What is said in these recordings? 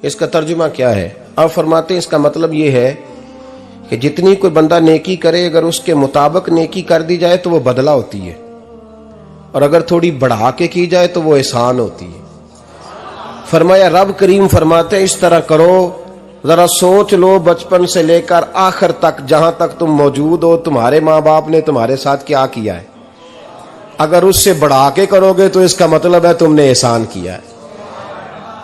इसका तर्जुमा क्या है? आप फरमाते हैं इसका मतलब ये है कि जितनी कोई बंदा नेकी करे, अगर उसके मुताबिक नेकी कर दी जाए तो वो बदला होती है, और अगर थोड़ी बढ़ा के की जाए तो वो एहसान होती है। फरमाया रब करीम फरमाते हैं इस तरह करो, जरा सोच लो बचपन से लेकर आखिर तक, जहां तक तुम मौजूद हो, तुम्हारे माँ बाप ने तुम्हारे साथ क्या किया है। अगर उससे बढ़ा के करोगे तो इसका मतलब है तुमने एहसान किया है।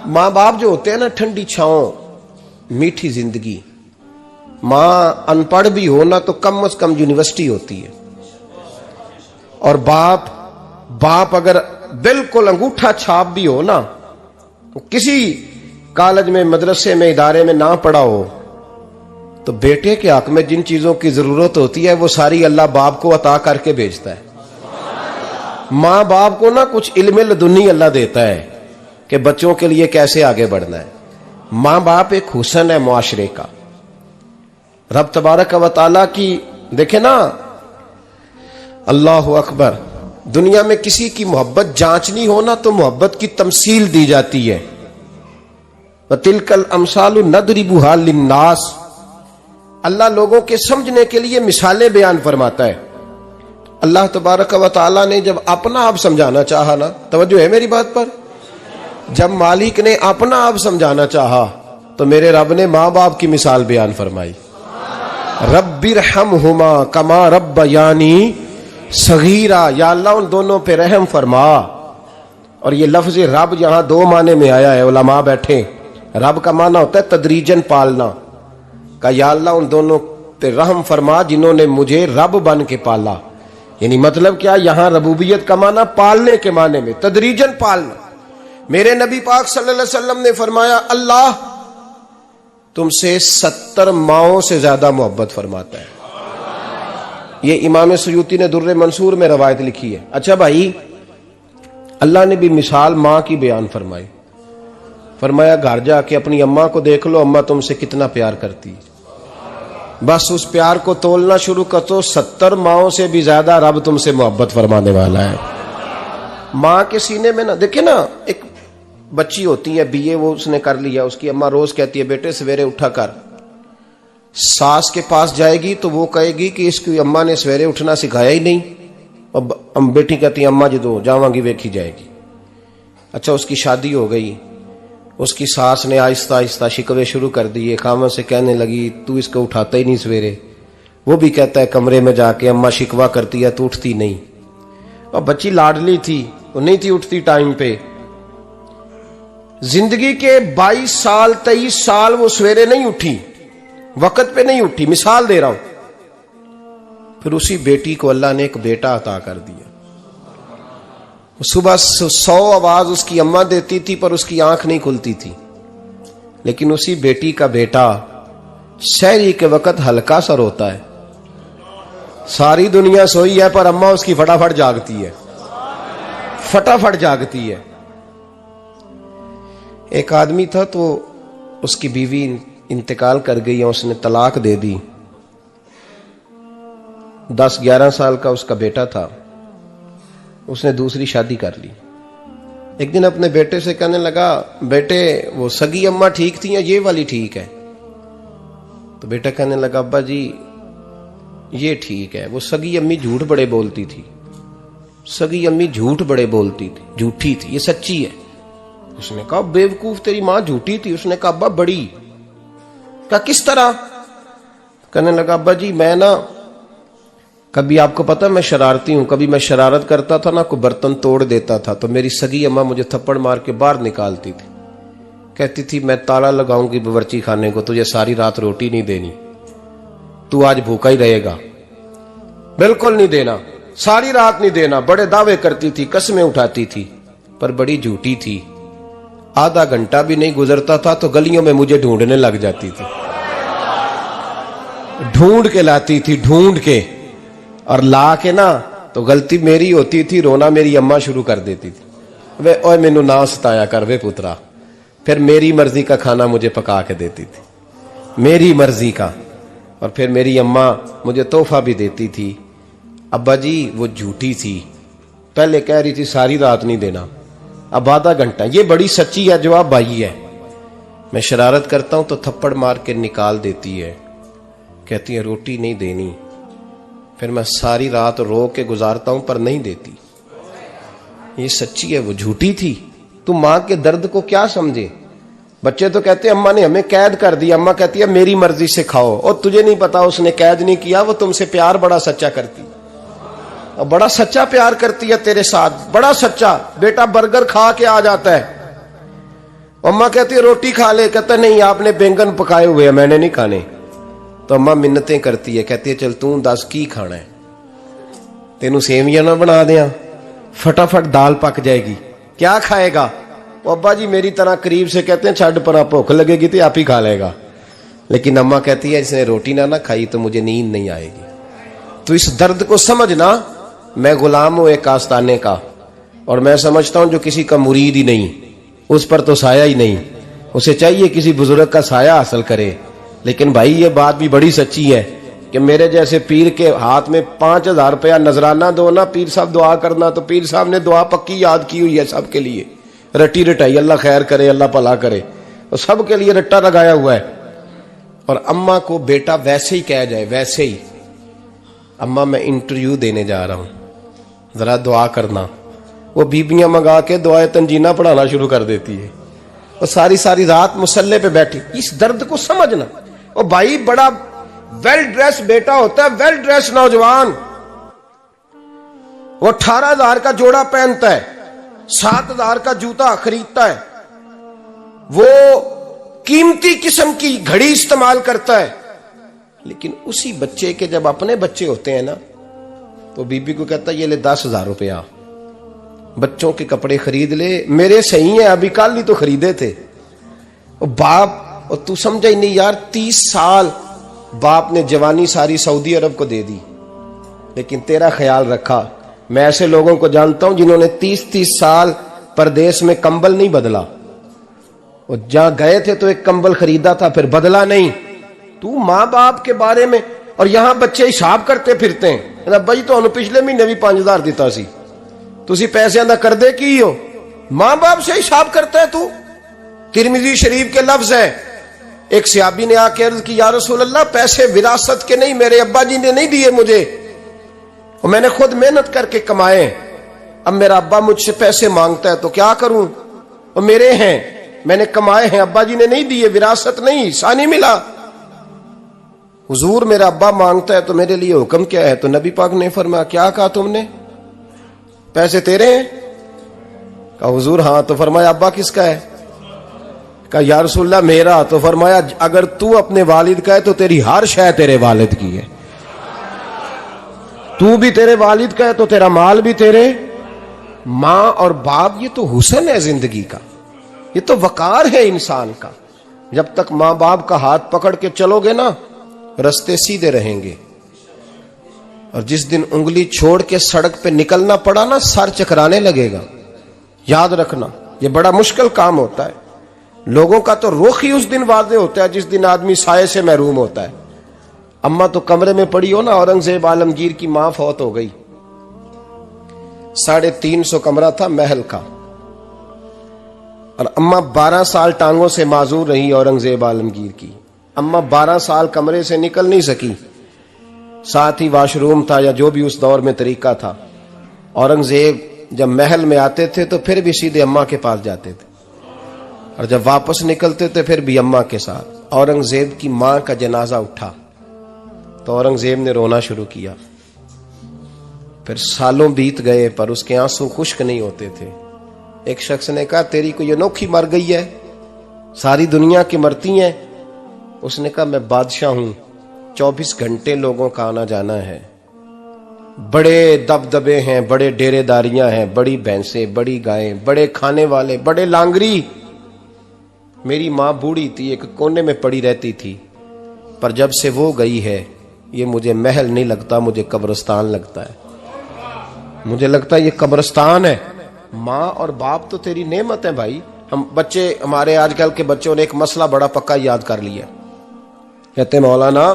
माँ बाप जो होते हैं ना, ठंडी छांव, मीठी जिंदगी। माँ अनपढ़ भी हो ना तो कम से कम यूनिवर्सिटी होती है, और बाप अगर बिल्कुल अंगूठा छाप भी हो ना, तो किसी कॉलेज में, मदरसे में, इदारे में ना पढ़ा हो, तो बेटे के हक में जिन चीजों की जरूरत होती है वो सारी अल्लाह बाप को अता करके भेजता है। माँ बाप को ना कुछ इल्म लदुन्नी अल्लाह देता है कि बच्चों के लिए कैसे आगे बढ़ना है। माँ बाप एक हुस्न है मुआशरे का। रब तबारक व तआला की देखे ना, अल्लाहु अकबर, दुनिया में किसी की मोहब्बत जांचनी हो ना तो मोहब्बत की तमसील दी जाती है। वतिलकल अमसालु नदरिबुहा लिन्नास, अल्लाह लोगों के समझने के लिए मिसालें बयान फरमाता है। अल्लाह तबारक व तआला ने जब अपना आप समझाना चाहा ना, तवज्जो है मेरी बात पर, जब मालिक ने अपना आप समझाना चाहा तो मेरे रब ने माँ बाप की मिसाल बयान फरमाई। रब्बिरहमहुमा कमा रब्बयानी सगीरा, या अल्लाह उन दोनों पे रहम फरमा। और ये लफ्ज रब यहां दो माने में आया है, उलमा बैठे। रब का माना होता है तदरीजन पालना का, या अल्लाह उन दोनों पे रहम फरमा जिन्होंने मुझे रब बन के पाला। यानी मतलब क्या, यहां रबूबियत का माना पालने के माने में, तदरीजन पालना। मेरे नबी पाक सल्लल्लाहु अलैहि वसल्लम ने फरमाया अल्लाह तुमसे 70 माओं से ज्यादा मोहब्बत फरमाता है। ये इमाम सयूती ने दुर्रे मंसूर में रवायत लिखी है। अच्छा भाई, अल्लाह ने भी मिसाल माँ की बयान फरमाई। फरमाया घर जाके अपनी अम्मा को देख लो, अम्मा तुमसे कितना प्यार करती है। बस उस प्यार को तोलना शुरू कर तो 70 माओं से भी ज्यादा रब तुमसे मोहब्बत फरमाने वाला है। माँ के सीने में ना, देखे ना, एक बच्ची होती है बीए, वो उसने कर लिया, उसकी अम्मा रोज कहती है बेटे सवेरे उठा कर। सास के पास जाएगी तो वो कहेगी कि इसकी अम्मा ने सवेरे उठना सिखाया ही नहीं, और बेटी कहती है अम्मा जो जावांगी वेखी जाएगी। अच्छा, उसकी शादी हो गई, उसकी सास ने आहिस्ता आहिस्ता शिकवे शुरू कर दिए, खामन से कहने लगी तू इसको उठाता ही नहीं सवेरे। वो भी कहता है कमरे में जाके अम्मा शिकवा करती है तू उठती नहीं। और बच्ची लाडली थी, वो नहीं थी उठती टाइम पे। जिंदगी के 22 साल 23 साल वो सवेरे नहीं उठी, वक्त पे नहीं उठी, मिसाल दे रहा हूं। फिर उसी बेटी को अल्लाह ने एक बेटा अता कर दिया। सुबह 100 आवाज उसकी अम्मा देती थी पर उसकी आंख नहीं खुलती थी, लेकिन उसी बेटी का बेटा शहरी के वक्त हल्का सा रोता है। सारी दुनिया सोई है पर अम्मा उसकी फटाफट जागती है, फटाफट जागती है। एक आदमी था तो उसकी बीवी इंतकाल कर गई और उसने तलाक दे दी। 10-11 साल का उसका बेटा था, उसने दूसरी शादी कर ली। एक दिन अपने बेटे से कहने लगा बेटे वो सगी अम्मा ठीक थी या ये वाली ठीक है? तो बेटा कहने लगा अब्बा जी ये ठीक है। वो सगी अम्मी झूठ बड़े बोलती थी, सगी अम्मी झूठ बड़े बोलती थी, झूठी थी, ये सच्ची है। उसने कहा बेवकूफ तेरी मां झूठी थी। उसने कहा अब्बा बड़ी। कहा किस तरह? कहने लगा अब्बा जी मैं ना, कभी आपको पता मैं शरारती हूं, कभी मैं शरारत करता था ना, कोई बर्तन तोड़ देता था तो मेरी सगी अम्मा मुझे थप्पड़ मार के बाहर निकालती थी। कहती थी मैं ताला लगाऊंगी बावर्ची खाने को, तुझे सारी रात रोटी नहीं देनी, तू आज भूखा ही रहेगा। बिल्कुल नहीं देना, सारी रात नहीं देना। बड़े दावे करती थी, कसमें उठाती थी, पर बड़ी झूठी थी। आधा घंटा भी नहीं गुजरता था तो गलियों में मुझे ढूंढने लग जाती थी, ढूंढ के लाती थी, ढूंढ के, और ला के ना तो गलती मेरी होती थी, रोना मेरी अम्मा शुरू कर देती थी। वे ओए मैनू ना सताया कर वे पुत्रा। फिर मेरी मर्जी का खाना मुझे पका के देती थी, मेरी मर्जी का। और फिर मेरी अम्मा मुझे तोहफा भी देती थी। अब्बा जी वो झूठी थी, पहले कह रही थी सारी रात नहीं देना, अब आधा घंटा। ये बड़ी सच्ची है जवाब भाई है। मैं शरारत करता हूं तो थप्पड़ मार के निकाल देती है, कहती है रोटी नहीं देनी। फिर मैं सारी रात रो के गुजारता हूं पर नहीं देती। ये सच्ची है, वो झूठी थी। तू मां के दर्द को क्या समझे। बच्चे तो कहते हैं अम्मा ने हमें कैद कर दिया, अम्मा कहती है मेरी मर्जी से खाओ। और तुझे नहीं पता उसने कैद नहीं किया, वो तुमसे प्यार बड़ा सच्चा करती, और बड़ा सच्चा प्यार करती है तेरे साथ, बड़ा सच्चा। बेटा बर्गर खा के आ जाता है, अम्मा कहती है रोटी खा ले, कहता नहीं आपने बैंगन पकाए हुए हैं मैंने नहीं खाने। तो अम्मा मिन्नतें करती है, कहती है चल तू दस की खाना है, तेनू सेवियां ना बना दिया, फटाफट दाल पक जाएगी, क्या खाएगा। वो अब्बा जी मेरी तरह करीब से कहते हैं छड़ पर भूख लगेगी तो आप ही खा लेगा। लेकिन अम्मा कहती है इसने रोटी ना खाई तो मुझे नींद नहीं आएगी। तो इस दर्द को समझना। मैं गुलाम हूं एक आस्ताने का, और मैं समझता हूं जो किसी का मुरीद ही नहीं उस पर तो साया ही नहीं, उसे चाहिए किसी बुजुर्ग का साया हासिल करे। लेकिन भाई ये बात भी बड़ी सच्ची है कि मेरे जैसे पीर के हाथ में 5,000 रुपया नजराना दो ना, पीर साहब दुआ करना, तो पीर साहब ने दुआ पक्की याद की हुई है सबके लिए, रट्टी रटाई, अल्लाह खैर करे अल्लाह भला करे, और सबके लिए रट्टा लगाया हुआ है। और अम्मा को बेटा वैसे ही कह जाए, वैसे ही अम्मा मैं इंटरव्यू देने जा रहा हूं, जरा दुआ करना, वो बीबियां मंगा के दुआए तंजीना पढ़ाना शुरू कर देती है, और सारी सारी रात मुसल्ले पे बैठी। इस दर्द को समझना। और भाई बड़ा वेल ड्रेस बेटा होता है, वेल ड्रेस नौजवान, वो 18,000 का जोड़ा पहनता है, 7,000 का जूता खरीदता है, वो कीमती किस्म की घड़ी इस्तेमाल करता है। लेकिन उसी बच्चे के जब अपने बच्चे होते हैं ना, तो बीबी को कहता है ये ले 10,000 रुपया, बच्चों के कपड़े खरीद ले, मेरे सही है अभी कल ही तो खरीदे थे। और बाप, और तू समझा ही नहीं यार, 30 साल बाप ने जवानी सारी सऊदी अरब को दे दी, लेकिन तेरा ख्याल रखा। मैं ऐसे लोगों को जानता हूं जिन्होंने 30-30 साल परदेश में कंबल नहीं बदला, और जहां गए थे तो एक कंबल खरीदा था फिर बदला नहीं। तू मां बाप के बारे में, और यहां बच्चे हिसाब करते फिरते हैं, भाई तो पिछले महीने भी 5,000 दिता सी, तुसी पैसे दा कर दे की हो, मां बाप से हिसाब करता है तू। तिरमिजी शरीफ के लफ्ज है, एक सहाबी ने आके अर्ज की या रसूल अल्लाह पैसे विरासत के नहीं, मेरे अब्बा जी ने नहीं दिए मुझे, और मैंने खुद मेहनत करके कमाए, अब मेरा अब्बा मुझसे पैसे मांगता है तो क्या करूं, और मेरे हैं, मैंने कमाए हैं, अब्बा जी ने नहीं दिए, विरासत नहीं, हिस्सा नहीं मिला। हुजूर मेरा अब्बा मांगता है तो मेरे लिए हुक्म क्या है। तो नबी पाक ने फरमाया क्या कहा तुमने, पैसे तेरे हैं? कहा हुजूर हाँ। तो फरमाया अब्बा किसका है? कहा या रसूलल्लाह मेरा। तो फरमाया अगर तू अपने वालिद का है तो तेरी हर शय तेरे वालिद की है, तू भी तेरे वालिद का है तो तेरा माल भी तेरे। मां और बाप ये तो हुस्न है जिंदगी का, ये तो वकार है इंसान का। जब तक मां बाप का हाथ पकड़ के चलोगे ना, रास्ते सीधे रहेंगे, और जिस दिन उंगली छोड़ के सड़क पे निकलना पड़ा ना, सर चकराने लगेगा। याद रखना ये बड़ा मुश्किल काम होता है। लोगों का तो रुख ही उस दिन वादे होता है जिस दिन आदमी साये से महरूम होता है। अम्मा तो कमरे में पड़ी हो ना, औरंगजेब आलमगीर की मां फौत हो गई, 350 कमरा था महल का, और अम्मा 12 साल टांगों से माजूर रही औरंगजेब आलमगीर की। अम्मा 12 साल कमरे से निकल नहीं सकी, साथ ही वाशरूम था या जो भी उस दौर में तरीका था। औरंगजेब जब महल में आते थे तो फिर भी सीधे अम्मा के पास जाते थे, और जब वापस निकलते थे फिर भी अम्मा के साथ। औरंगजेब की मां का जनाजा उठा तो औरंगजेब ने रोना शुरू किया। फिर सालों बीत गए पर उसके आंसू खुश्क नहीं होते थे। एक शख्स ने कहा तेरी कोई अनोखी मर गई है, सारी दुनिया की मरती हैं। उसने कहा मैं बादशाह हूं, 24 घंटे लोगों का आना जाना है, बड़े दबदबे हैं, बड़े डेरेदारियां हैं, बड़ी भैंसें, बड़ी गायें, बड़े खाने वाले, बड़े लांगरी। मेरी मां बूढ़ी थी, एक कोने में पड़ी रहती थी, पर जब से वो गई है ये मुझे महल नहीं लगता, मुझे कब्रिस्तान लगता है। मुझे लगता है ये कब्रिस्तान है। माँ और बाप तो तेरी नेमत है भाई। हम बच्चे, हमारे आजकल के बच्चों ने एक मसला बड़ा पक्का याद कर लिया, कहते मौलाना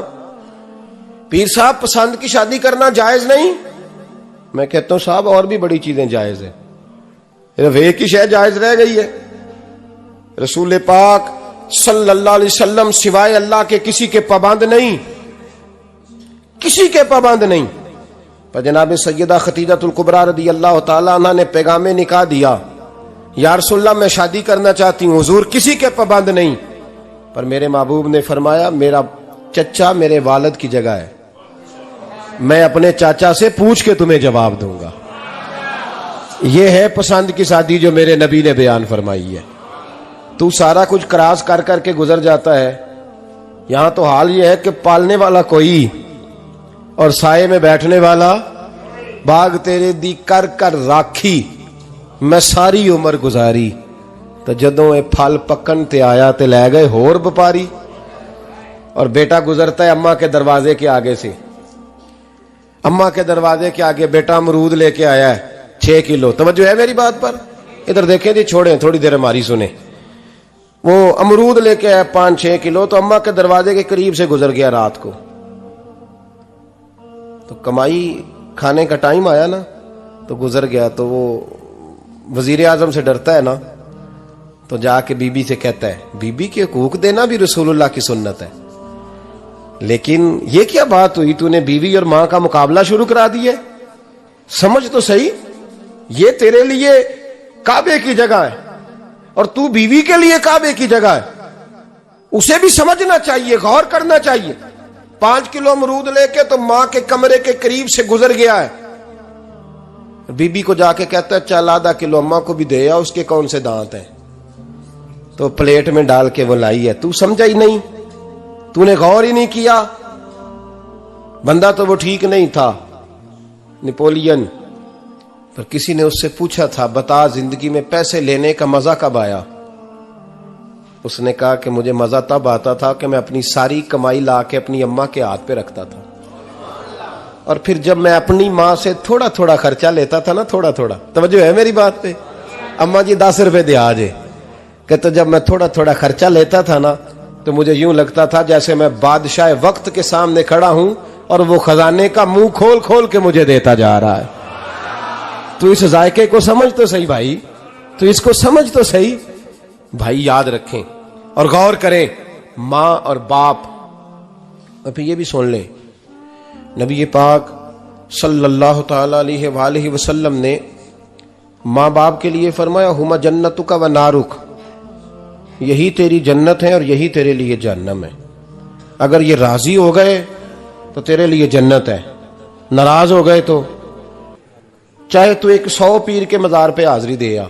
पीर साहब पसंद की शादी करना जायज नहीं। मैं कहता हूं साहब और भी बड़ी चीजें जायज है, एक ही शय जायज रह गई है। रसूल पाक सल्लल्लाहु अलैहि वसल्लम सिवाय अल्लाह के किसी के पाबंद नहीं, किसी के पाबंद नहीं। पर जनाब सैयदा खतीजतुल कुबरा रदी अल्लाह ताला अन्हा ने पैगाम निकाह दिया, या रसूलल्लाह मैं शादी करना चाहती हूँ, हुजूर किसी के पाबंद नहीं। पर मेरे महबूब ने फरमाया मेरा चचा मेरे वालिद की जगह है, मैं अपने चाचा से पूछ के तुम्हें जवाब दूंगा। यह है पसंद की शादी जो मेरे नबी ने बयान फरमाई है। तू सारा कुछ क्रॉस कर करके गुजर जाता है। यहां तो हाल यह है कि पालने वाला कोई और साये में बैठने वाला, बाग तेरे दी कर कर राखी मैं सारी उम्र गुजारी, तो जदों ये फल पकन ते आया ते लै गए होर व्यापारी। और बेटा गुजरता है अम्मा के दरवाजे के आगे से, अम्मा के दरवाजे के आगे बेटा अमरूद लेके आया है 6 किलो। तवज्जो है मेरी बात पर? इधर देखें जी, छोड़ें थोड़ी देर हमारी सुने। वो अमरूद लेके आया 5-6 किलो, तो अम्मा के दरवाजे के करीब से गुजर गया रात को। तो कमाई खाने का टाइम आया ना, तो गुजर गया। तो वो वजीर आजम से डरता है ना, तो जाके बीबी से कहता है बीबी के हकूक देना भी रसूलुल्लाह की सुन्नत है। लेकिन ये क्या बात हुई, तूने बीवी और मां का मुकाबला शुरू करा दिया? समझ तो सही, ये तेरे लिए काबे की जगह है और तू बीवी के लिए काबे की जगह है। उसे भी समझना चाहिए, गौर करना चाहिए। 5 किलो अमरूद लेके तो मां के कमरे के करीब से गुजर गया है। बीबी को जाके कहता है चल आधा किलो अम्मा को भी दे आ, उसके कौन से दांत हैं। तो प्लेट में डाल के वो लाई है। तू समझा ही नहीं, तूने गौर ही नहीं किया। बंदा तो वो ठीक नहीं था, नेपोलियन। पर किसी ने उससे पूछा था बता जिंदगी में पैसे लेने का मजा कब आया? उसने कहा कि मुझे मजा तब आता था कि मैं अपनी सारी कमाई ला के अपनी अम्मा के हाथ पे रखता था, और फिर जब मैं अपनी मां से थोड़ा थोड़ा खर्चा लेता था ना, थोड़ा थोड़ा, तवज्जो है मेरी बात पे? अम्मा जी 10 रुपए दे आज, कहते जब मैं थोड़ा थोड़ा खर्चा लेता था ना, तो मुझे यूं लगता था जैसे मैं बादशाह वक्त के सामने खड़ा हूं और वो खजाने का मुंह खोल खोल के मुझे देता जा रहा है। तू इस जायके को समझ तो सही भाई, तू इसको समझ तो सही भाई। याद रखें और गौर करें, मां और बाप। और फिर ये भी सुन लें, नबी पाक सल्लल्लाहु ताला अलैहि वसल्लम ने मां बाप के लिए फरमाया हुमा जन्नतुका व नारुक, यही तेरी जन्नत है और यही तेरे लिए जहन्नम है। अगर ये राजी हो गए तो तेरे लिए जन्नत है, नाराज हो गए तो चाहे तू 100 पीर के मजार पे हाजिरी दे आ,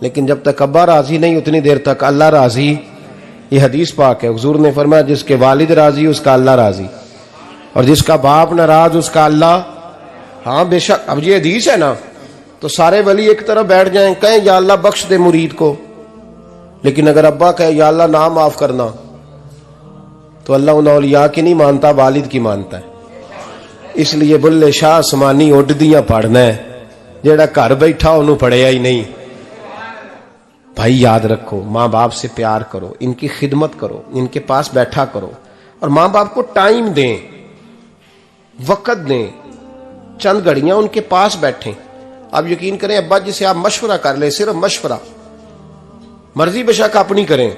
लेकिन जब तक अब्बा राजी नहीं उतनी देर तक अल्लाह राजी। ये हदीस पाक है, हुजूर ने फरमाया जिसके वालिद राजी उसका अल्लाह राजी, और जिसका बाप नाराज उसका अल्लाह। हाँ बेशक, अब ये हदीस है ना, तो सारे वली एक तरफ बैठ जाएं, कहें या अल्लाह बख्श दे मुरीद को। लेकिन अगर अब्बा कहे या अल्लाह ना माफ करना, तो अल्लाह उन औलिया की नहीं मानता, वालिद की मानता है। इसलिए बुल्ले शाह आसमानी उड्डियां पढ़ना है, जेड़ा घर बैठा उन्होंने पढ़िया ही नहीं। भाई याद रखो, मां बाप से प्यार करो, इनकी खिदमत करो, इनके पास बैठा करो, और मां बाप को टाइम दें, वक्त दें, चंद घड़ियां उनके पास बैठें। आप यकीन करें, अब्बा जी से आप मशवरा कर ले, सिर्फ मशवरा, मर्जी बेशक अपनी करें,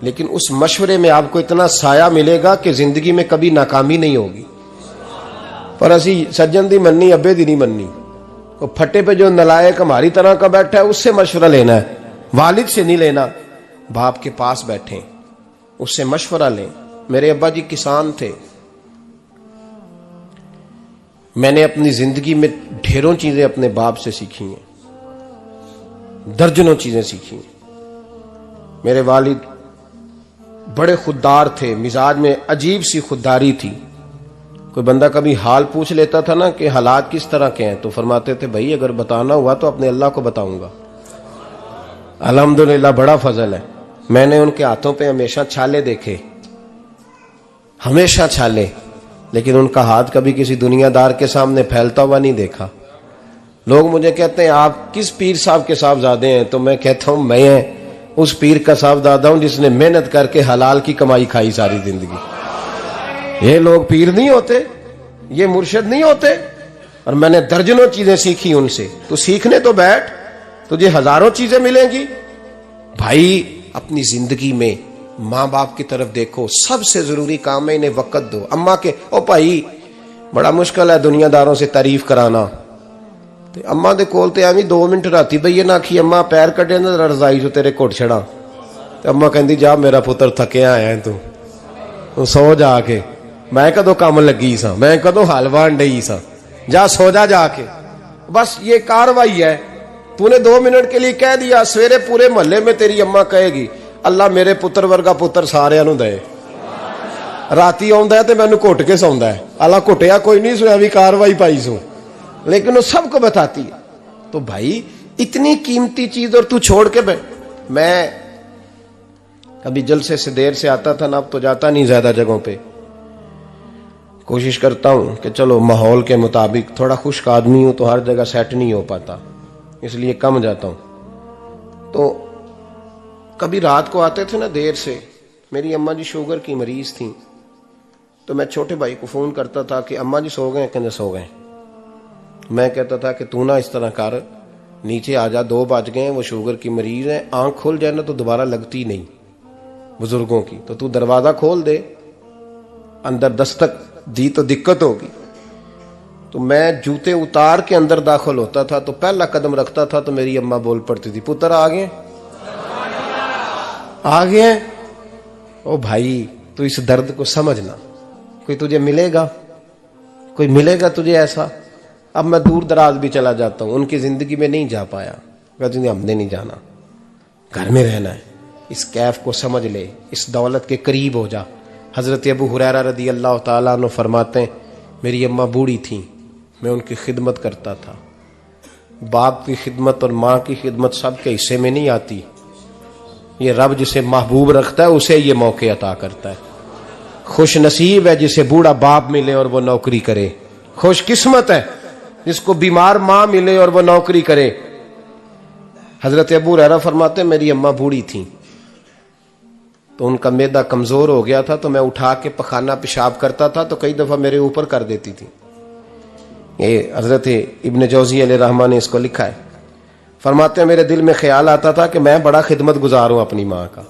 लेकिन उस मशवरे में आपको इतना साया मिलेगा कि जिंदगी में कभी नाकामी नहीं होगी। पर असी सज्जन दी मननी, अब्बे दी नहीं मननी। वो फट्टे पे जो नलायक हमारी तरह का बैठा है उससे मशवरा लेना है, वालिद से नहीं लेना। बाप के पास बैठे, उससे मशवरा लें। मेरे अब्बा जी किसान थे, मैंने अपनी जिंदगी में ढेरों चीजें अपने बाप से सीखी हैं, दर्जनों चीजें सीखी हैं। मेरे वालिद बड़े खुददार थे, मिजाज में अजीब सी खुददारी थी। कोई बंदा कभी हाल पूछ लेता था ना कि हालात किस तरह के हैं, तो फरमाते थे भाई अगर बताना हुआ तो अपने अल्लाह को बताऊंगा। अल्हम्दुलिल्लाह बड़ा फजल है, मैंने उनके हाथों पे हमेशा छाले देखे, हमेशा छाले, लेकिन उनका हाथ कभी किसी दुनियादार के सामने फैलता हुआ नहीं देखा। लोग मुझे कहते हैं आप किस पीर साहब के साहबजादे हैं, तो मैं कहता हूं मैं उस पीर का साहबजादा हूं जिसने मेहनत करके हलाल की कमाई खाई सारी जिंदगी। ये लोग पीर नहीं होते, ये मुर्शिद नहीं होते, और मैंने दर्जनों चीजें सीखी उनसे। तो सीखने तो बैठ, तुझे हजारों चीजें मिलेंगी। भाई अपनी जिंदगी में माँ बाप की तरफ देखो, सबसे जरूरी काम है इन्हें वक्त दो। अम्मा के ओ भाई बड़ा मुश्किल है दुनियादारों से तारीफ कराना, ते अम्मा दे कोल ते एवं 2 मिनट राती बईए ना आखी अम्मा पैर कटे ना रजाई चो तेरे घुट छड़ा, ते अम्मा कहती जा मेरा पुत्र थकिया आया तू सो जाके, मैं कदों काम लगी सा, मैं कदों हल वाहन डई सा, जा सो जा जाके। बस ये कार्रवाई है। तूने 2 मिनट के लिए कह दिया, सवेरे पूरे मोहल्ले में तेरी अम्मा कहेगी अल्लाह मेरे पुत्र वर्गा पुत्र सारिਆਂ ਨੂੰ दे। राती आउंदा है ते मैनू घुट के सौंदा है, अल्लाह घुटिया कोई नहीं सुना भी कार्रवाई पाई सू, लेकिन वो सबको बताती है। तो भाई इतनी कीमती चीज और तू छोड़ के बैठ। मैं कभी जलसे से देर से आता था ना, अब तो जाता नहीं ज्यादा जगहों पे, कोशिश करता हूं कि चलो माहौल के मुताबिक, थोड़ा खुश्क आदमी हूं तो हर जगह सेट नहीं हो पाता, इसलिए कम जाता हूं। तो कभी रात को आते थे ना देर से, मेरी अम्मा जी शुगर की मरीज थी, तो मैं छोटे भाई को फोन करता था कि अम्मा जी सो गए, कहते सो गए। मैं कहता था कि तू ना इस तरह कर, नीचे आ जा, 2 बज गए, वो शुगर की मरीज है, आंख खुल जाए ना तो दोबारा लगती नहीं बुजुर्गों की, तो तू दरवाजा खोल दे, अंदर दस्तक दी तो दिक्कत होगी। तो मैं जूते उतार के अंदर दाखिल होता था, तो पहला कदम रखता था तो मेरी अम्मा बोल पड़ती थी पुत्र आ गए, आ गए। ओ भाई तू इस दर्द को समझना, कोई तुझे मिलेगा, कोई मिलेगा तुझे ऐसा। अब मैं दूर दराज भी चला जाता हूं, उनकी जिंदगी में नहीं जा पाया, कहते हमने नहीं जाना, घर में रहना है, इस कैफ को समझ ले, इस दौलत के करीब हो जा। हजरत अबू हुरैरा रदी अल्लाह ताला अन्हु फरमाते हैं मेरी अम्मा बूढ़ी थी, मैं उनकी खिदमत करता था। बाप की खिदमत और माँ की खिदमत सबके हिस्से में नहीं आती, ये रब जिसे महबूब रखता है उसे ये मौके अता करता है। खुश नसीब है जिसे बूढ़ा बाप मिले और वो नौकरी करे, खुश किस्मत है जिसको बीमार माँ मिले और वो नौकरी करे। हजरत अबू हुरैरा फरमाते मेरी अम्मा बूढ़ी थी, तो उनका मैदा कमजोर हो गया था, तो मैं उठा के पखाना पेशाब करता था तो कई दफा मेरे ऊपर कर देती थी। ये हजरत इब्न जौजी अलैहि रहमान ने इसको लिखा है। फरमाते हैं मेरे दिल में ख्याल आता था कि मैं बड़ा खिदमत गुजार हूं अपनी माँ का।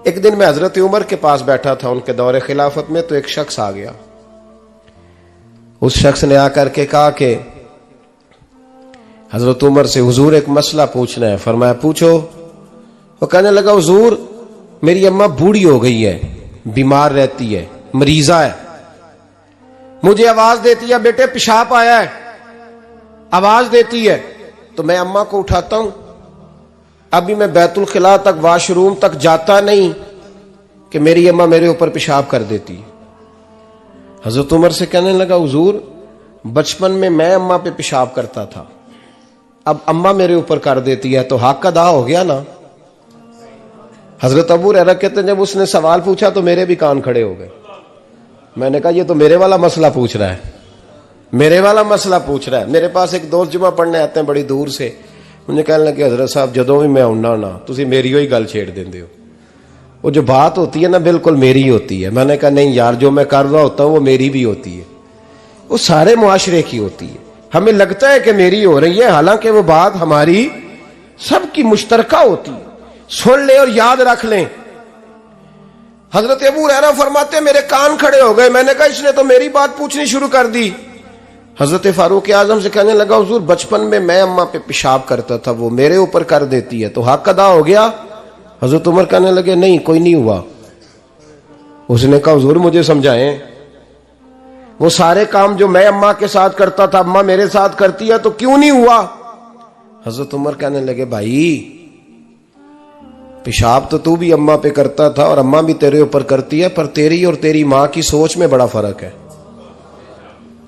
एक दिन मैं हजरत उमर के पास बैठा था उनके दौरे खिलाफत में, तो एक शख्स आ गया। उस शख्स ने आकर के कहा कि हजरत उमर से हुजूर एक मसला पूछना है। फरमाया पूछो। वो कहने लगा हुजूर मेरी अम्मा बूढ़ी हो गई है, बीमार रहती है, मरीजा है, मुझे आवाज देती है बेटे पेशाब आया है, आवाज देती है, तो मैं अम्मा को उठाता हूं। अभी मैं बैतुल खिला तक, वॉशरूम तक जाता नहीं कि मेरी अम्मा मेरे ऊपर पेशाब कर देती है। हजरत उमर से कहने लगा हुजूर बचपन में मैं अम्मा पे पेशाब करता था, अब अम्मा मेरे ऊपर कर देती है, तो हक अदा हो गया ना। हजरत अबू हुरैरा कहते हैं जब उसने सवाल पूछा तो मेरे भी कान खड़े हो गए। मैंने कहा ये तो मेरे वाला मसला पूछ रहा है, मेरे वाला मसला पूछ रहा है। मेरे पास एक दोस्त जुमा पढ़ने आते हैं बड़ी दूर से, मुझे कहने लगे हजरत साहब जदों भी मैं आउना ना तुसी मेरी ही गल छेड़ देंदे हो, वो जो बात होती है ना बिल्कुल मेरी ही होती है। मैंने कहा नहीं यार जो मैं कर रहा होता हूं वो मेरी भी होती है, वो सारे मुआशरे की होती है। हमें लगता है कि मेरी हो रही है, हालांकि वो बात हमारी सबकी मुश्तरका होती है। सुन ले और याद रख लें। हजरत अबू हुरैरा फरमाते मेरे कान खड़े हो गए। मैंने कहा इसने तो मेरी बात पूछनी शुरू कर दी। हजरत फारूक आजम से कहने लगा हुजूर बचपन में मैं अम्मा पे पेशाब करता था, वो मेरे ऊपर कर देती है, तो हक अदा हो गया। हजरत उमर कहने लगे नहीं कोई नहीं हुआ। उसने कहा हुजूर मुझे समझाएं, वो सारे काम जो मैं अम्मा के साथ करता था अम्मा मेरे साथ करती है, तो क्यों नहीं हुआ। हजरत उमर कहने लगे भाई पेशाब तो तू भी अम्मा पे करता था और अम्मा भी तेरे ऊपर करती है, पर तेरी और तेरी मां की सोच में बड़ा फर्क है।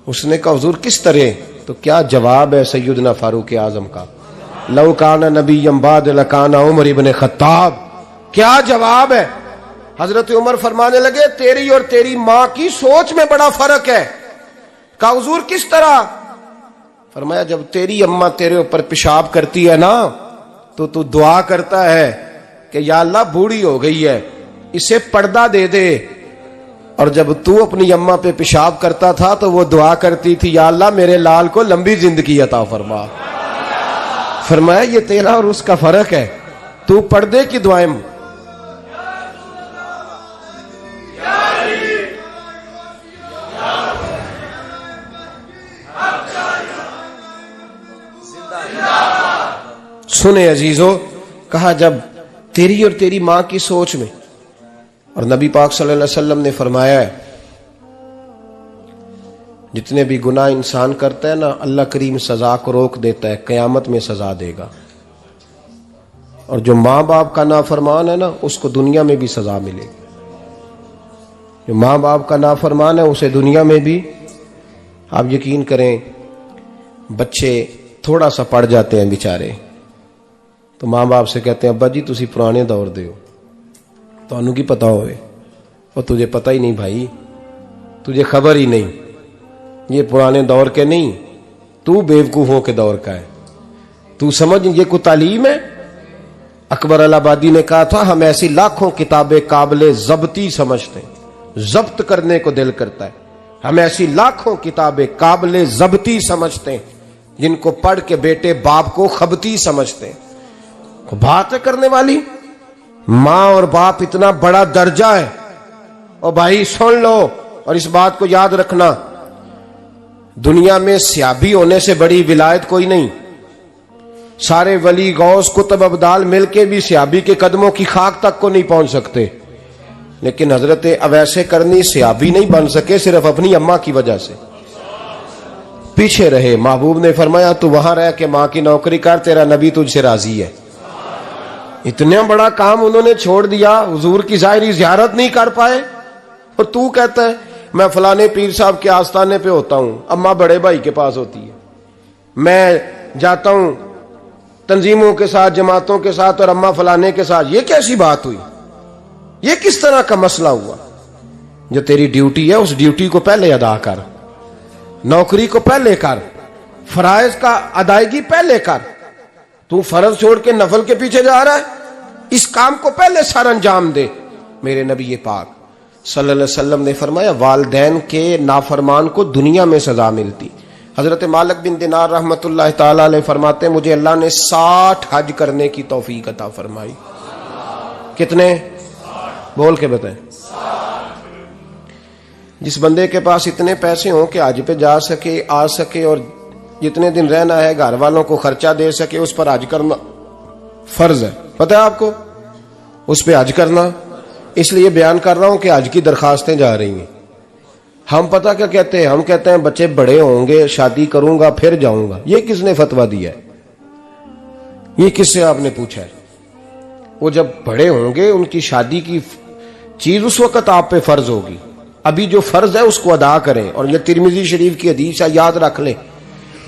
उसने कहा हुजूर किस तरह, तो क्या जवाब है सैयदना फारूक आजम का, लौ काना नबिय्यम बाद लकाना उमर इब्न खत्ताब। क्या जवाब है। हजरत उमर फरमाने लगे तेरी और तेरी मां की सोच में बड़ा फर्क है। कहा हुजूर किस तरह। फरमाया जब तेरी अम्मा तेरे ऊपर पेशाब करती है ना तो तू दुआ करता है कि या अल्लाह बूढ़ी हो गई है इसे पर्दा दे दे, और जब तू अपनी अम्मा पे पेशाब करता था तो वो दुआ करती थी या अल्लाह मेरे लाल को लंबी जिंदगी अता फरमा। फरमाया ये तेरा और उसका फर्क है, तू पर्दे की दुआएं सुने अजीजों, कहा जब तेरी और तेरी मां की सोच में, और नबी पाक सल्लल्लाहु अलैहि वसल्लम ने फरमाया है जितने भी गुनाह इंसान करता है ना, अल्लाह करीम सजा को रोक देता है, कयामत में सजा देगा। और जो माँ बाप का नाफरमान है ना, उसको दुनिया में भी सजा मिलेगी। जो माँ बाप का नाफरमान है उसे दुनिया में भी, आप यकीन करें, बच्चे थोड़ा सा पड़ जाते हैं बेचारे, तो माँ बाप से कहते हैं अब्बा जी तुसी पुराने दौर दे हो, तो की पता होवे, और तुझे पता ही नहीं भाई, तुझे खबर ही नहीं, ये पुराने दौर के नहीं, तू बेवकूफों के दौर का है, तू समझ ये कोई तालीम है। अकबर अलाहाबादी ने कहा था हम ऐसी लाखों किताबें काबिले जब्ती समझते हैं, जब्त करने को दिल करता है, हम ऐसी लाखों किताबें काबिले जब्ती समझते हैं जिनको पढ़ के बेटे बाप को खबती समझते हैं। बात है करने वाली, मां और बाप इतना बड़ा दर्जा है। और भाई सुन लो और इस बात को याद रखना, दुनिया में सियाबी होने से बड़ी विलायत कोई नहीं। सारे वली गौस कुतुब अब्दाल मिलके भी सियाबी के कदमों की खाक तक को नहीं पहुंच सकते, लेकिन हजरत अवैसे करनी सियाबी नहीं बन सके सिर्फ अपनी अम्मा की वजह से पीछे रहे। महबूब ने फरमाया तू वहां रह के मां की नौकरी कर, तेरा नबी तुझसे राजी है। इतना बड़ा काम उन्होंने छोड़ दिया, हुजूर की जाहिरी जियारत नहीं कर पाए, और तू कहता है मैं फलाने पीर साहब के आस्थाने पे होता हूं, अम्मा बड़े भाई के पास होती है, मैं जाता हूं तंजीमों के साथ, जमातों के साथ, और अम्मा फलाने के साथ। ये कैसी बात हुई? ये किस तरह का मसला हुआ? जो तेरी ड्यूटी है उस ड्यूटी को पहले अदा कर, नौकरी को पहले कर, फराइज का अदायगी पहले कर। तू फर्ज छोड़ के नफल के पीछे जा रहा है, इस काम को पहले सर अंजाम दे। मेरे नबी पाक सल्लल्लाहु अलैहि वसल्लम ने फरमाया वालिदैन के नाफरमान को दुनिया में सजा मिलती। हजरत मालिक बिन दिनार रहमतुल्लाह ताला अलैह फरमाते मुझे अल्लाह ने 60 हज करने की तौफीक अता फरमाई। कितने? बोल के बताएं। जिस बंदे के पास इतने पैसे हों कि हज पे जा सके, आ सके, और जितने दिन रहना है घर वालों को खर्चा दे सके, उस पर हज करना फर्ज है। पता है आपको, उस पर हज करना। इसलिए बयान कर रहा हूं कि हज की दरखास्तें जा रही हैं। हम पता क्या कहते हैं? हम कहते हैं बच्चे बड़े होंगे, शादी करूंगा फिर जाऊंगा। ये किसने फतवा दिया है? ये किससे आपने पूछा है? वो जब बड़े होंगे उनकी शादी की चीज उस वक्त आप पे फर्ज होगी। अभी जो फर्ज है उसको अदा करें। और ये तिरमिजी शरीफ की हदीस है, याद रख ले।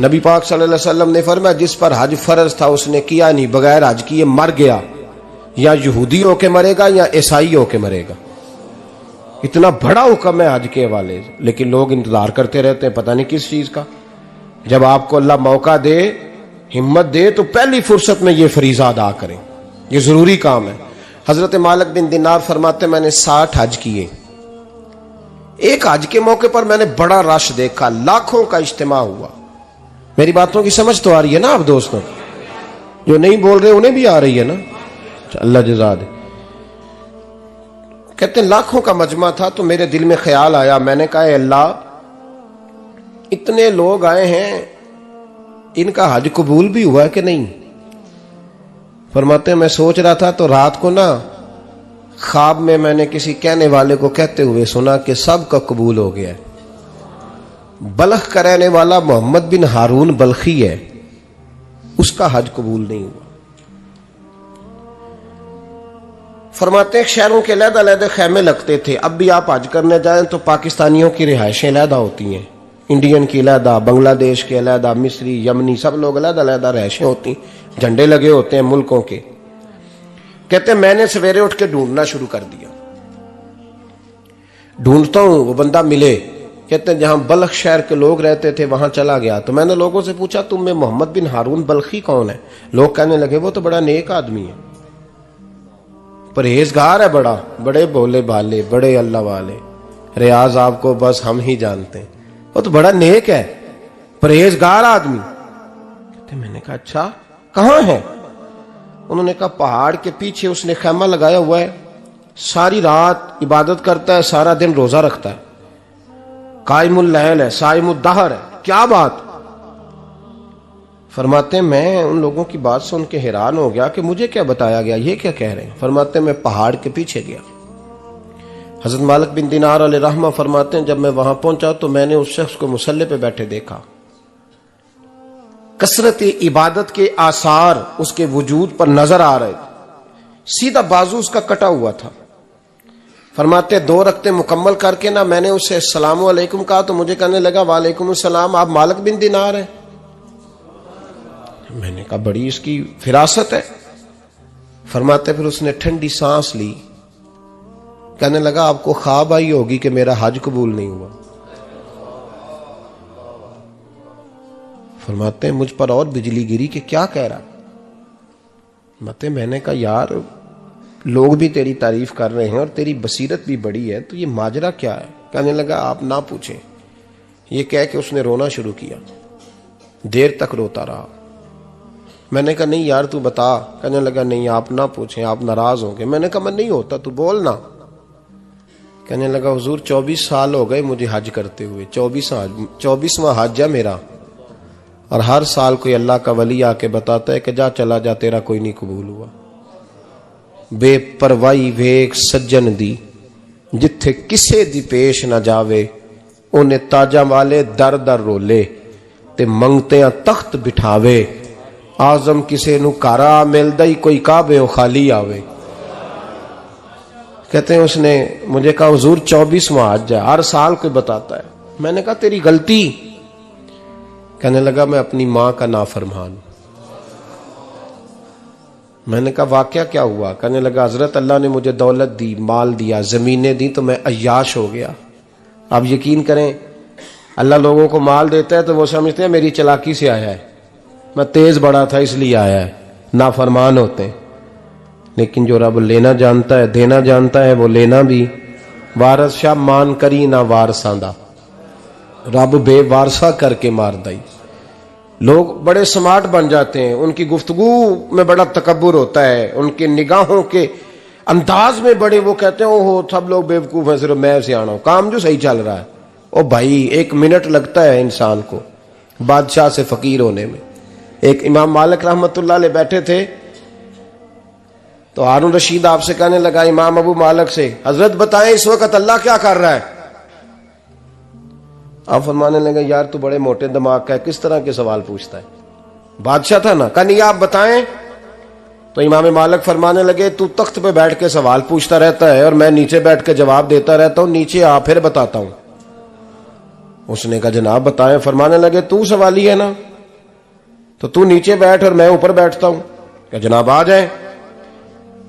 नबी पाक सल्लल्लाहु अलैहि वसल्लम ने फरमाया जिस पर हज फर्ज था उसने किया नहीं, बगैर हज किए मर गया, या यहूदी होके मरेगा या ईसाई होके मरेगा। इतना बड़ा हुक्म है हज के हवाले, लेकिन लोग इंतजार करते रहते हैं पता नहीं किस चीज का। जब आपको अल्लाह मौका दे, हिम्मत दे, तो पहली फुर्सत में ये फरीजा अदा करें, ये जरूरी काम है। हजरत मालिक बिन दिनार फरमाते मैंने 60 हज किए। एक हज के मौके पर मैंने बड़ा रश देखा, लाखों का इज्तिमा हुआ। मेरी बातों की समझ तो आ रही है ना आप दोस्तों? जो नहीं बोल रहे उन्हें भी आ रही है ना? अल्लाह जज़ा दे। कहते लाखों का मजमा था, तो मेरे दिल में ख्याल आया, मैंने कहा अल्लाह इतने लोग आए हैं, इनका हज कबूल भी हुआ है कि नहीं? फरमाते मैं सोच रहा था तो रात को ना ख्वाब में मैंने किसी कहने वाले को कहते हुए सुना कि सब का कबूल हो गया है। बल्ख का रहने वाला मोहम्मद बिन हारून बल्खी है, उसका हज कबूल नहीं हुआ। फरमाते हैं शहरों के अलग-अलग खैमे लगते थे। अब भी आप हज करने जाएं तो पाकिस्तानियों की रिहायशें अलग होती हैं, इंडियन की अलग, बांग्लादेश के अलग, मिस्री, यमनी, सब लोग अलग-अलग रिहायशें होती, झंडे लगे होते हैं मुल्कों के। कहते मैंने सवेरे उठ के ढूंढना शुरू कर दिया, ढूंढता हूं वो बंदा मिले। कहते जहां बल्ख शहर के लोग रहते थे वहां चला गया, तो मैंने लोगों से पूछा तुम में मोहम्मद बिन हारून बल्खी कौन है? लोग कहने लगे वो तो बड़ा नेक आदमी है, परहेजगार है, बड़े भोले भाले, बड़े अल्लाह वाले, रियाज आपको बस हम ही जानते हैं, वो तो बड़ा नेक है, परहेजगार आदमी। कहते मैंने कहा अच्छा कहां है? उन्होंने कहा पहाड़ के पीछे उसने खैमा लगाया हुआ है, सारी रात इबादत करता है, सारा दिन रोजा रखता है, कायमुल लैल है, साइमुद दहर है। क्या बात? फरमाते हैं मैं उन लोगों की बात सुन के हैरान हो गया कि मुझे क्या बताया गया, ये क्या कह रहे हैं। फरमाते हैं मैं पहाड़ के पीछे गया। हजरत मालिक बिन दिनार अलैहि रहमा फरमाते हैं जब मैं वहां पहुंचा तो मैंने उस शख्स को मुसल्ले पे बैठे देखा। कसरत इबादत के आसार उसके वजूद पर नजर आ रहे थे। सीधा बाजू उसका कटा हुआ था। फरमाते 2 रकते मुकम्मल करके ना मैंने उससे अस्सलाम वालेकुम कहा तो मुझे कहने लगा वालेकुम अस्सलाम, आप मालिक बिन दिनार हैं। मैंने कहा बड़ी इसकी फिरासत है। फरमाते फिर उसने ठंडी सांस ली, कहने लगा आपको ख्वाब आई होगी कि मेरा हज कबूल नहीं हुआ। फरमाते हैं मुझ पर और बिजली गिरी कि क्या कह रहा। मैंने कहा यार लोग भी तेरी तारीफ कर रहे हैं और तेरी बसीरत भी बड़ी है, तो ये माजरा क्या है। कहने लगा आप ना पूछें। ये कह के उसने रोना शुरू किया, देर तक रोता रहा। मैंने कहा नहीं यार तू बता। कहने लगा नहीं आप ना पूछें, आप नाराज होंगे। मैंने कहा मैं नहीं होता, तू बोल ना। कहने लगा हुजूर 24 साल हो गए मुझे हज करते हुए, 24वां हज है मेरा, और हर साल कोई अल्लाह का वली आके बताता है कि जा चला जा तेरा कोई नहीं कबूल हुआ। बेपरवाही वेख सज्जन दी जिथे किसे दी पेश ना जावे, उन्हें ताजा वाले दर दर रोले ते मंगते तख्त बिठावे। आजम किसे नु कारा मिलदा ही कोई काबे ओ खाली आवे। कहते हैं उसने मुझे कहा हुजूर 24वां हज है, हर साल कोई बताता है। मैंने कहा तेरी गलती। कहने लगा मैं अपनी मां का नाफरमान। मैंने कहा वाकया क्या हुआ। कहने लगा हजरत अल्लाह ने मुझे दौलत दी, माल दिया, जमीनें दी, तो मैं अय्याश हो गया। आप यकीन करें अल्लाह लोगों को माल देता है तो वो समझते हैं मेरी चालाकी से आया है, मैं तेज बड़ा था इसलिए आया है। नाफरमान होते हैं। लेकिन जो रब लेना जानता है, देना जानता है, वो लेना भी। वारस शाह मान करी ना वारसा दा, रब बेवारसा करके मार दई। लोग बड़े स्मार्ट बन जाते हैं, उनकी गुफ्तगू में बड़ा तकब्बुर होता है, उनके निगाहों के अंदाज में बड़े, वो कहते हैं ओहो सब लोग बेवकूफ हैं, सिर्फ मैं सियाना हूं, काम जो सही चल रहा है। ओ भाई 1 मिनट लगता है इंसान को बादशाह से फकीर होने में। एक इमाम मालिक रहमतुल्लाह अलैह बैठे थे तो हारून रशीद आपसे कहने लगा इमाम अबू मालिक से, हजरत बताएं इस वक्त अल्लाह क्या कर रहा है। आप फरमाने लगे यार तू बड़े मोटे दिमाग का है, किस तरह के सवाल पूछता है। बादशाह था ना, कहा नहीं आप बताएं। तो इमाम मालिक फरमाने लगे तू तख्त पे बैठ के सवाल पूछता रहता है और मैं नीचे बैठ के जवाब देता रहता हूं, नीचे आ फिर बताता हूं। उसने कहा जनाब बताएं। फरमाने लगे तू सवाली है ना, तो तू नीचे बैठ और मैं ऊपर बैठता हूं। क्या जनाब आ जाए।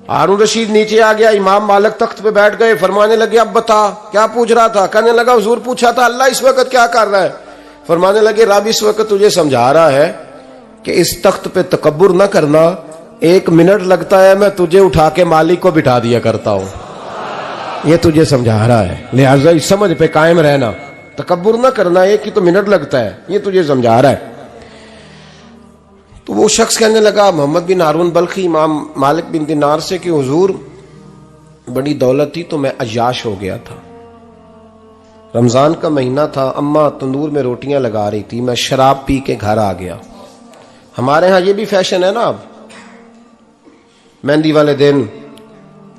हारून रशीद नीचे आ गया, इमाम मालिक तख्त पे बैठ गए। फरमाने लगे अब बता क्या पूछ रहा था। कहने लगा हुजूर पूछा था अल्लाह इस वक्त क्या कर रहा है। फरमाने लगे रब इस वक्त तुझे समझा रहा है कि इस तख्त पे तकब्बुर न करना, 1 मिनट लगता है मैं तुझे उठा के मालिक को बिठा दिया करता हूं। ये तुझे समझा रहा है, लिहाजा इस समझ पे कायम रहना, तकब्बुर न करना, 1 ही तो मिनट लगता है, ये तुझे समझा रहा है। तो वो शख्स कहने लगा मोहम्मद बिन हारून बल्खी इमाम मालिक बिन दिनार से कि हुजूर बड़ी दौलत थी तो मैं अय्याश हो गया था। रमजान का महीना था, अम्मा तंदूर में रोटियां लगा रही थी, मैं शराब पी के घर आ गया। हमारे यहाँ ये भी फैशन है ना, अब मेहंदी वाले दिन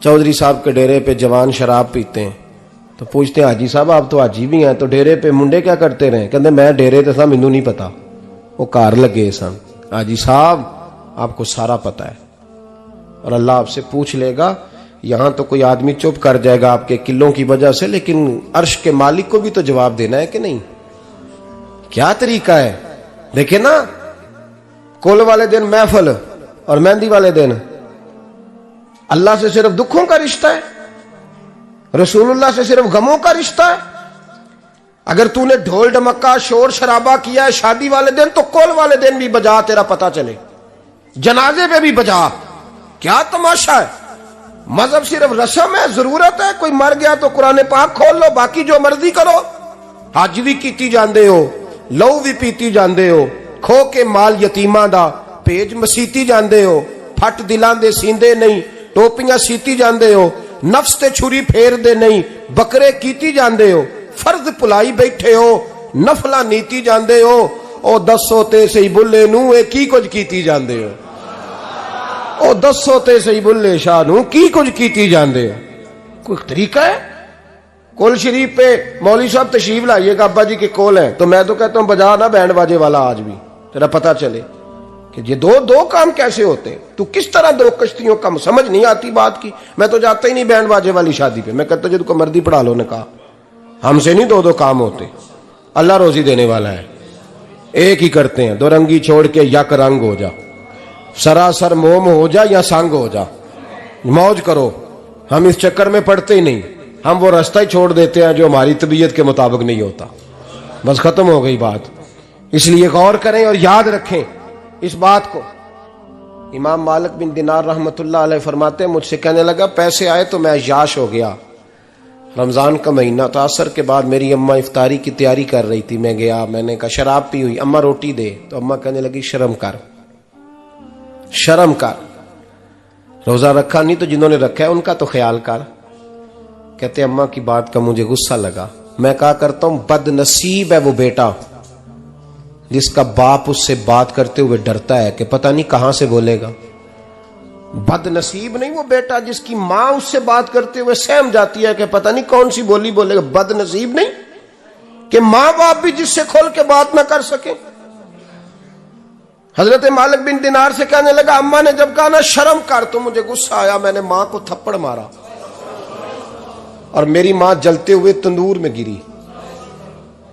चौधरी साहब के डेरे पे जवान शराब पीते हैं तो पूछते हैं हाजी साहब आप तो हाजी भी हैं, तो डेरे पे मुंडे क्या करते रहे। कहते मैं डेरे तो सा मैनू नहीं पता, वो कार लगे सन। हाजी साहब आपको सारा पता है और अल्लाह आपसे पूछ लेगा। यहां तो कोई आदमी चुप कर जाएगा आपके किलों की वजह से, लेकिन अर्श के मालिक को भी तो जवाब देना है कि नहीं। क्या तरीका है देखे ना, कुल वाले दिन महफिल और मेहंदी वाले दिन अल्लाह से सिर्फ दुखों का रिश्ता है, रसूलुल्लाह से सिर्फ गमों का रिश्ता है। अगर तूने ढोल ढमक्का शोर शराबा किया है शादी वाले दिन, तो कुल वाले दिन भी बजा, तेरा पता चले, जनाजे पे भी बजा। क्या तमाशा है। मजहब सिर्फ रस्म है, जरूरत है। कोई मर गया तो कुरान पाक खोल लो, बाकी जो मर्जी करो। हज भी कीती जांदे हो, लहू भी पीती जांदे हो, खो के माल यतीमां दा भेज मसीती जांदे हो, फट दिलां दे सींदे नहीं, टोपियां सीती जांदे हो, नफ्स ते छुरी फेर दे नहीं, बकरे कीती जांदे हो, फर्ज भुलाई बैठे हो, नफला नीति जांदे हो, ओ दसो ते सही बुल्ले नू ए की कुछ कीती जांदे हो, ओ दसो ते सही बुल्ले शाह नू की कुछ कीती जांदे हो। कोई तरीका है? कोल शरीफ पे मौलवी साहब तशरीफ लाइएगा, अब्बा जी के कोल है, तो मैं तो कहता हूं बजा ना बैंड बाजे वाला आज भी, तेरा पता चले कि ये दो काम कैसे होते हैं। तू किस तरह दो कश्तियों का, समझ नहीं आती बात की। मैं तो जाता ही नहीं बैंड बाजे वाली शादी पे, मैं कहता जिनको मर्दी पढ़ा लो ने कहा, हमसे नहीं दो काम होते। अल्लाह रोजी देने वाला है, एक ही करते हैं, दो रंगी छोड़ के यक रंग हो जा, सरासर मोम हो जा या संग हो जा, मौज करो। हम इस चक्कर में पड़ते ही नहीं, हम वो रास्ता ही छोड़ देते हैं जो हमारी तबीयत के मुताबिक नहीं होता, बस खत्म हो गई बात। इसलिए गौर करें और याद रखें इस बात को। इमाम मालिक बिन दिनार रहमतुल्लाह अलैह फरमाते हैं, मुझसे कहने लगा पैसे आए तो मैं याश हो गया। रमजान का महीना था, असर के बाद मेरी अम्मा इफ्तारी की तैयारी कर रही थी, मैं गया, मैंने कहा शराब पी हुई, अम्मा रोटी दे, तो अम्मा कहने लगी शर्म कर, शर्म कर, रोजा रखा नहीं तो जिन्होंने रखा है उनका तो ख्याल कर। कहते अम्मा की बात का मुझे गुस्सा लगा। मैं कहा करता हूं बदनसीब है वो बेटा जिसका बाप उससे बात करते हुए डरता है कि पता नहीं कहां से बोलेगा। बदनसीब नहीं वो बेटा जिसकी मां उससे बात करते हुए सहम जाती है कि पता नहीं कौन सी बोली बोलेगा। बदनसीब नहीं कि मां बाप भी जिससे खोल के बात ना कर सके। हजरत मालिक बिन दिनार से कहने लगा, अम्मा ने जब कहा ना शर्म कर, तो मुझे गुस्सा आया, मैंने मां को थप्पड़ मारा और मेरी मां जलते हुए तंदूर में गिरी।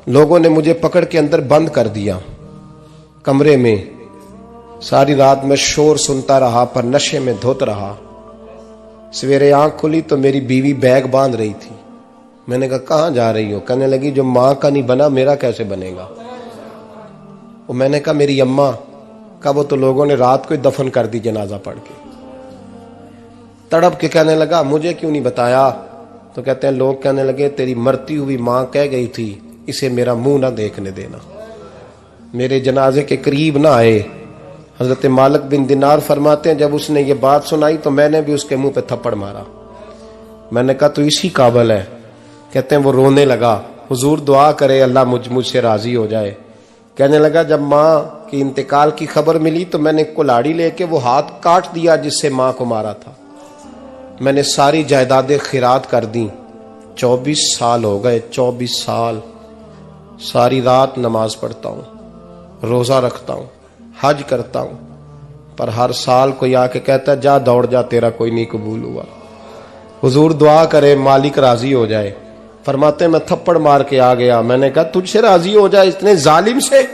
लोगों ने मुझे पकड़ के अंदर बंद कर दिया कमरे में। सारी रात मैं शोर सुनता रहा पर नशे में धुत रहा। सवेरे आंख खुली तो मेरी बीवी बैग बांध रही थी। मैंने कहा कहां जा रही हो? कहने लगी जो मां का नहीं बना मेरा कैसे बनेगा। वो मैंने कहा मेरी अम्मा का, वो तो लोगों ने रात को ही दफन कर दी जनाजा पढ़ के। तड़प के कहने लगा मुझे क्यों नहीं बताया? तो कहते हैं लोग कहने लगे तेरी मरती हुई मां कह गई थी इसे मेरा मुंह ना देखने देना, मेरे जनाजे के करीब ना आए। हजरत मालिक बिन दिनार फरमाते हैं जब उसने ये बात सुनाई तो मैंने भी उसके मुंह पे थप्पड़ मारा। मैंने कहा तू इसी काबिल है। कहते हैं वो रोने लगा, हुजूर दुआ करे अल्लाह मुझसे राजी हो जाए। कहने लगा जब मां की इंतकाल की खबर मिली तो मैंने कुल्हाड़ी लेके वो हाथ काट दिया जिससे मां को मारा था। मैंने सारी जायदादें खिरात कर दी। 24 साल हो गए, 24 साल। सारी रात नमाज पढ़ता हूं, रोजा रखता हूं, हज करता हूं, पर हर साल कोई आके कहता है जा दौड़ जा तेरा कोई नहीं कबूल हुआ। हुजूर दुआ करे मालिक राजी हो जाए। फरमाते मैं थप्पड़ मार के आ गया। मैंने कहा तुझसे राजी हो जाए इतने जालिम से?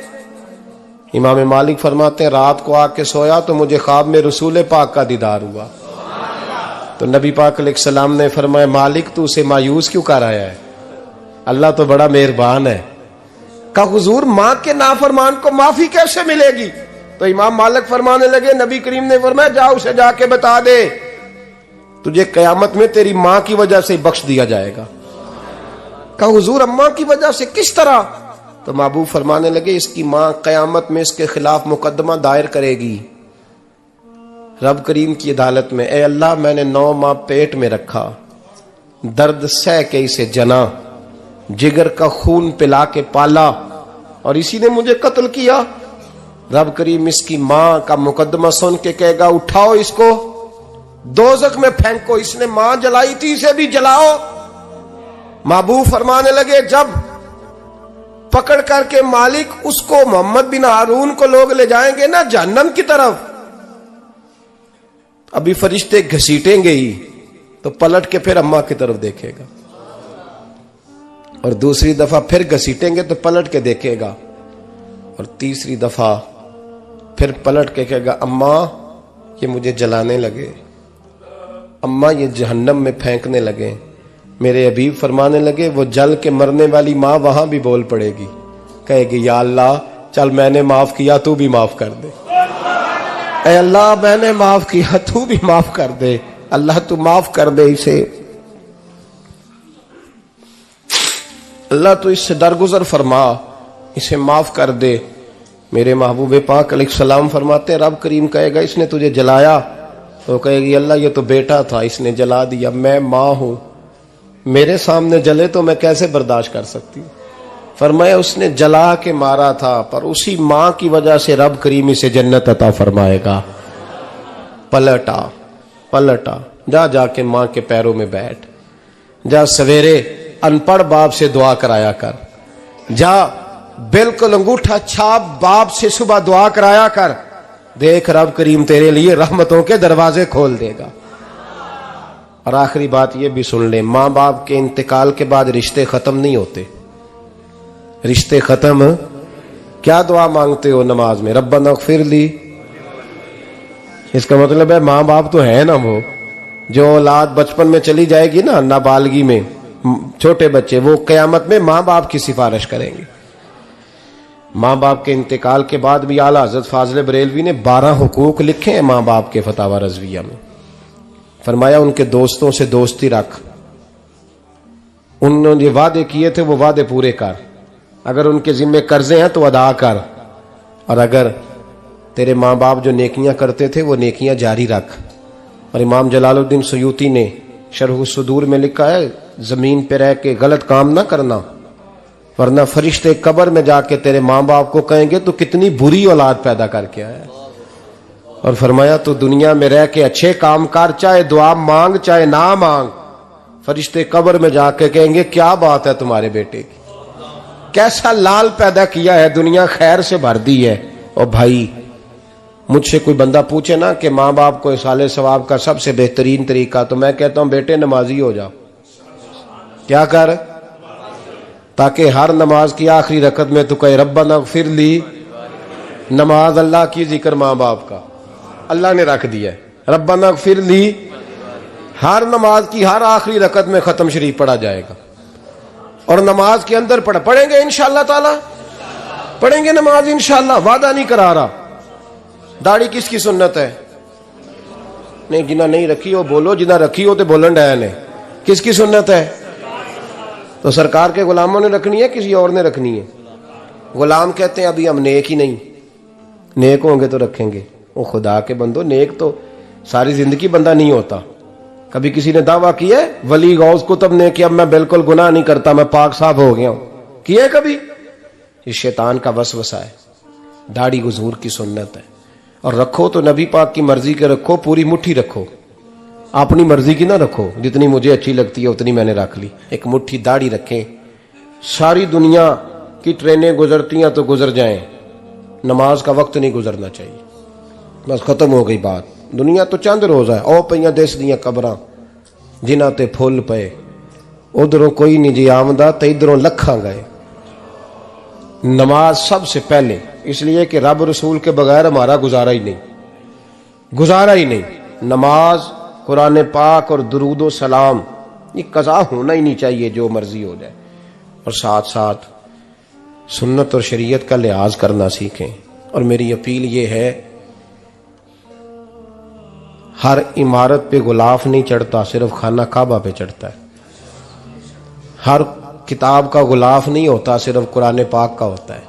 इमाम मालिक फरमाते हैं रात को आके सोया तो मुझे ख्वाब में रसूल पाक का दीदार हुआ। तो नबी पाक अलैहिस्सलाम ने फरमाया मालिक तू उसे मायूस क्यों कर आया है? अल्लाह तो बड़ा मेहरबान है। कहा हुजूर मां के नाफरमान को माफी कैसे मिलेगी? तो इमाम मालिक फरमाने लगे नबी करीम ने फरमाया जा उसे जाके बता दे तुझे कयामत में तेरी मां की वजह से बख्श दिया जाएगा। कहा हुजूर अम्मा की वजह से किस तरह? तो महबूब फरमाने लगे इसकी मां कयामत में इसके खिलाफ मुकदमा दायर करेगी रब करीम की अदालत में। ए अल्लाह मैंने 9 माह पेट में रखा, दर्द सह के इसे जना, जिगर का खून पिला के पाला और इसी ने मुझे कत्ल किया। रब करीम इसकी मां का मुकदमा सुन के कहेगा उठाओ इसको दोजख में फेंको, इसने मां जलाई थी इसे भी जलाओ। महबूब फरमाने लगे जब पकड़ करके मालिक उसको मोहम्मद बिन हारून को लोग ले जाएंगे ना जहन्नम की तरफ, अभी फरिश्ते घसीटेंगे ही तो पलट के फिर अम्मा की तरफ देखेगा और दूसरी दफा फिर घसीटेंगे तो पलट के देखेगा और तीसरी दफा फिर पलट के कहेगा अम्मा ये मुझे जलाने लगे, अम्मा ये जहन्नम में फेंकने लगे। मेरे हबीब फरमाने लगे वो जल के मरने वाली मां वहां भी बोल पड़ेगी, कहेगी या अल्लाह चल मैंने माफ किया तू भी माफ कर दे। ऐ अल्लाह मैंने माफ किया तू भी माफ कर दे, अल्लाह तू माफ कर दे इसे, अल्लाह तू इससे दरगुजर फरमा, इसे माफ कर दे। मेरे महबूब पाक अलैहिस्सलाम फरमाते रब करीम कहेगा इसने तुझे जलाया, तो कहेगी अल्लाह ये तो बेटा था इसने जला दिया, मैं मां हूं, मेरे सामने जले तो मैं कैसे बर्दाश्त कर सकती हूं। फरमाया उसने जला के मारा था, पर उसी मां की वजह से रब करीम इसे जन्नत अता फरमाएगा। पलटा पलटा, जा जाके मां के पैरों में बैठ, जा सवेरे अनपढ़ बाप से दुआ कराया कर, जा बिल्कुल अंगूठा छाप बाप से सुबह दुआ कराया कर, देख रब करीम तेरे लिए रहमतों के दरवाजे खोल देगा। और आखिरी बात ये भी सुन ले, मां बाप के इंतकाल के बाद रिश्ते खत्म नहीं होते। रिश्ते खत्म, क्या दुआ मांगते हो नमाज में? रब्बना इग़फिर ली। इसका मतलब है मां बाप तो है ना, वो जो औलाद बचपन में चली जाएगी ना, नाबालगी में, छोटे बच्चे, वो कयामत में मां बाप की सिफारिश करेंगे। मां बाप के इंतकाल के बाद भी आला हजरत फाजिल बरेलवी ने 12 हुकूक लिखे हैं मां बाप के फतावा रज़विया में। फरमाया उनके दोस्तों से दोस्ती रख, उन्होंने वादे किए थे वो वादे पूरे कर, अगर उनके जिम्मे कर्जे हैं तो अदा कर, और अगर तेरे माँ बाप जो नेकियां करते थे वो नेकियां जारी रख। और इमाम जलालुद्दीन सयूती ने शरह सुदूर में लिखा है, जमीन पे रह के गलत काम ना करना, वरना फरिश्ते कब्र में जाके तेरे माँ बाप को कहेंगे तो कितनी बुरी औलाद पैदा करके आया। और फरमाया तो दुनिया में रह के अच्छे काम कर, चाहे दुआ मांग चाहे ना मांग, फरिश्ते कब्र में जाके कहेंगे क्या बात है तुम्हारे बेटे की, कैसा लाल पैदा किया है, दुनिया खैर से भर दी है। और भाई मुझसे कोई बंदा पूछे ना कि माँ बाप को इसाले सवाब का सबसे बेहतरीन तरीका, तो मैं कहता हूं बेटे नमाजी हो जाओ। क्या कर, ताकि हर नमाज की आखिरी रकत में तो कहे रब्बना इग़फिर ली। नमाज अल्लाह की जिक्र माँ बाप का अल्लाह ने रख दिया है, रब्बना इग़फिर ली हर नमाज की हर आखिरी रकत में खत्म शरीफ पढ़ा जाएगा। और नमाज के अंदर पढ़ेंगे इंशाअल्लाह ताला, पढ़ेंगे नमाज इंशाअल्लाह, वादा नहीं करा रहा। दाढ़ी किसकी सुन्नत है? नहीं, जिन्हें नहीं रखी हो बोलो, जिन्हें रखी हो तो बोलन डाया ने। किसकी सुन्नत है? तो सरकार के गुलामों ने रखनी है, किसी और ने रखनी है? गुलाम कहते हैं अभी हम नेक ही नहीं, नेक होंगे तो रखेंगे। वो खुदा के बंदो, नेक तो सारी जिंदगी बंदा नहीं होता। कभी किसी ने दावा किया है वली गौस कुतुब ने कि अब मैं बिल्कुल गुनाह नहीं करता, मैं पाक साफ हो गया हूं? किया है कभी? ये शैतान का वसवसा है। दाढ़ी हुजूर की सुन्नत है, और रखो तो नबी पाक की मर्जी के रखो, पूरी मुट्ठी रखो, अपनी मर्जी की ना रखो। जितनी मुझे अच्छी लगती है उतनी मैंने रख ली, एक मुट्ठी दाढ़ी रखें। सारी दुनिया की ट्रेनें गुजरती हैं तो गुजर जाएं, नमाज का वक्त नहीं गुजरना चाहिए, बस खत्म हो गई बात। दुनिया तो चंद रोज है, ओ पईयां देश दियां कबरां जिन्हां ते फुल पे, उधरों कोई नहीं जी आमदा ते इधरों लखां गए। नमाज सबसे पहले, इसलिए कि रब रसूल के बगैर हमारा गुजारा ही नहीं, गुजारा ही नहीं। नमाज, कुरान पाक और दुरूद सलाम, ये कज़ा होना ही नहीं चाहिए, जो मर्जी हो जाए। और साथ साथ सुन्नत और शरीयत का लिहाज करना सीखें। और मेरी अपील ये है, हर इमारत पे गुलाफ नहीं चढ़ता, सिर्फ खाना काबा पे चढ़ता है। हर किताब का गुलाफ नहीं होता, सिर्फ कुरान पाक का होता है।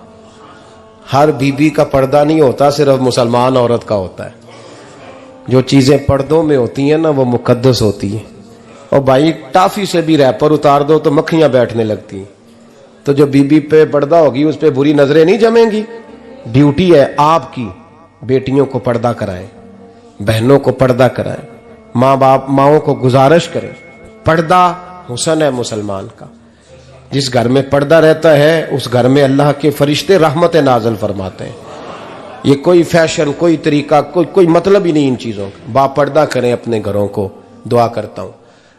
हर बीबी का पर्दा नहीं होता, सिर्फ मुसलमान औरत का होता है। जो चीजें पर्दों में होती हैं ना, वो मुकद्दस होती हैं। और भाई टाफी से भी रैपर उतार दो तो मक्खियां बैठने लगती हैं। तो जो बीबी पे पर्दा होगी उस पे बुरी नजरें नहीं जमेंगी। ड्यूटी है आपकी, बेटियों को पर्दा कराएं, बहनों को पर्दा कराएं, माँ बाप माओं को गुजारिश करें। पर्दा हुस्न है मुसलमान का। जिस घर में पर्दा रहता है उस घर में अल्लाह के फरिश्ते रहमत नाज़िल फरमाते हैं। ये कोई फैशन, कोई तरीका, कोई मतलब ही नहीं इन चीज़ों का। बापर्दा करें अपने घरों को। दुआ करता हूँ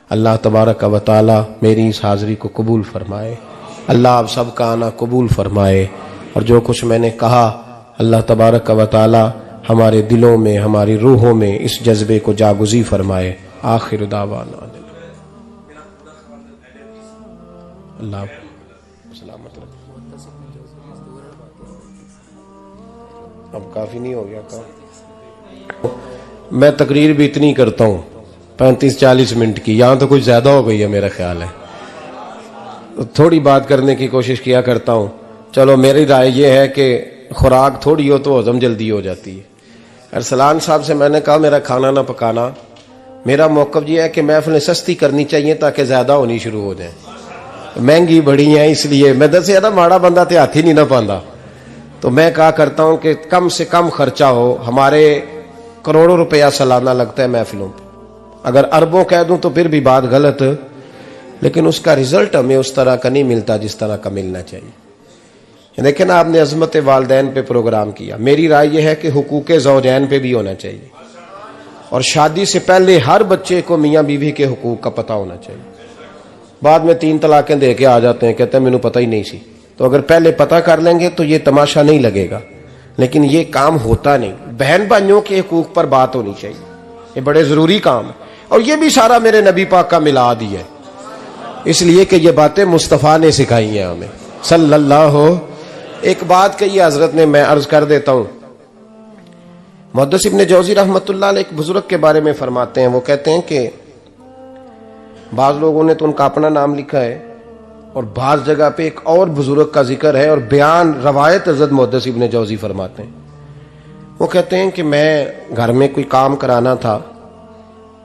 अल्लाह तबारक व तआला मेरी इस हाज़िरी को कबूल फरमाए, अल्लाह आप सबका आना कबूल फरमाए। और जो कुछ मैंने कहा अल्लाह तबारक व तआला हमारे दिलों में, हमारी रूहों में इस जज्बे को जागुज़ी फरमाए। आखिर दावाना अल्लाह सलामत रखे। अब काफी नहीं हो गया काम? मैं तकरीर भी इतनी करता हूँ 35-40 मिनट की, यहां तो कुछ ज्यादा हो गई है मेरा ख्याल है। तो थोड़ी बात करने की कोशिश किया करता हूँ। चलो मेरी राय ये है कि खुराक थोड़ी हो तो हजम जल्दी हो जाती है। अरसलान साहब से मैंने कहा मेरा खाना ना पकाना, मेरा मौक़िफ़ ये है कि महफ़िलें सस्ती करनी चाहिए ताकि ज़्यादा होनी शुरू हो जाए। महंगी बड़ी है, इसलिए मैं दसिया ना माड़ा बंदा ते हाथ ही नहीं ना पाता। तो मैं कहा करता हूं कि कम से कम खर्चा हो। हमारे करोड़ों रुपया सालाना लगता है महफिलों पर, अगर अरबों कह दूं तो फिर भी बात गलत, लेकिन उसका रिजल्ट हमें उस तरह का नहीं मिलता जिस तरह का मिलना चाहिए। देखें ना, आपने अजमत वालदैन पे प्रोग्राम किया, मेरी राय यह है कि हुकूक ज़ौजैन पे भी होना चाहिए, और शादी से पहले हर बच्चे को मियाँ बीवी के हुकूक का पता होना चाहिए। बाद में 3 तलाकें दे के आ जाते हैं, कहते हैं मैंने पता ही नहीं सी। तो अगर पहले पता कर लेंगे तो ये तमाशा नहीं लगेगा, लेकिन ये काम होता नहीं। बहन भाइयों के हुकूक पर बात होनी चाहिए, ये बड़े जरूरी काम है। और ये भी सारा मेरे नबी पाक का मिलाद ही है, इसलिए कि ये बातें मुस्तफ़ा ने सिखाई हैं हमें सल्लल्लाहु। एक बात कही हजरत ने, मैं अर्ज कर देता हूं। मुहद्दिस इब्न जौज़ी रहमतुल्लाह अलैह एक बुजुर्ग के बारे में फरमाते हैं, वो कहते हैं कि बाज लोगों ने तो उनका अपना नाम लिखा है और बाज जगह पे एक और बुजुर्ग का जिक्र है, और बयान रवायत हज़रत मुहद्दिस इब्न जौज़ी फरमाते हैं। वो कहते हैं कि मैं घर में कोई काम कराना था,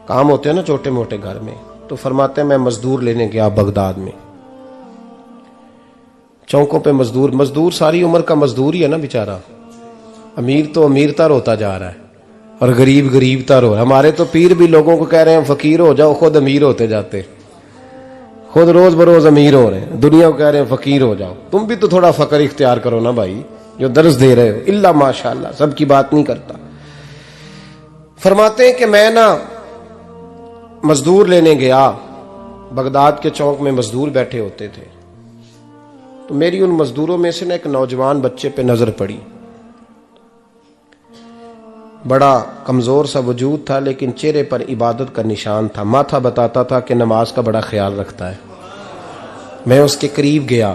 काम होते हैं ना छोटे मोटे घर में, तो फरमाते हैं मैं मजदूर लेने गया बगदाद में। चौकों पे मजदूर सारी उम्र का मजदूर ही है ना बेचारा। अमीर तो अमीरतर होता जा रहा है और गरीब गरीबतर हो। हमारे तो पीर भी लोगों को कह रहे हैं फकीर हो जाओ, खुद अमीर होते जाते, खुद रोज बरोज अमीर हो रहे हैं, दुनिया को कह रहे हैं फकीर हो जाओ। तुम भी तो थोड़ा फकर इख्तियार करो ना भाई, जो दर्ज दे रहे हो। इल्ला माशाअल्लाह, सबकी बात नहीं करता। फरमाते हैं कि मैं ना मजदूर लेने गया, बगदाद के चौक में मजदूर बैठे होते थे, तो मेरी उन मजदूरों में से ना एक नौजवान बच्चे पे नजर पड़ी। बड़ा कमजोर सा वजूद था, लेकिन चेहरे पर इबादत का निशान था। माथा बताता था कि नमाज का बड़ा ख्याल रखता है। मैं उसके करीब गया,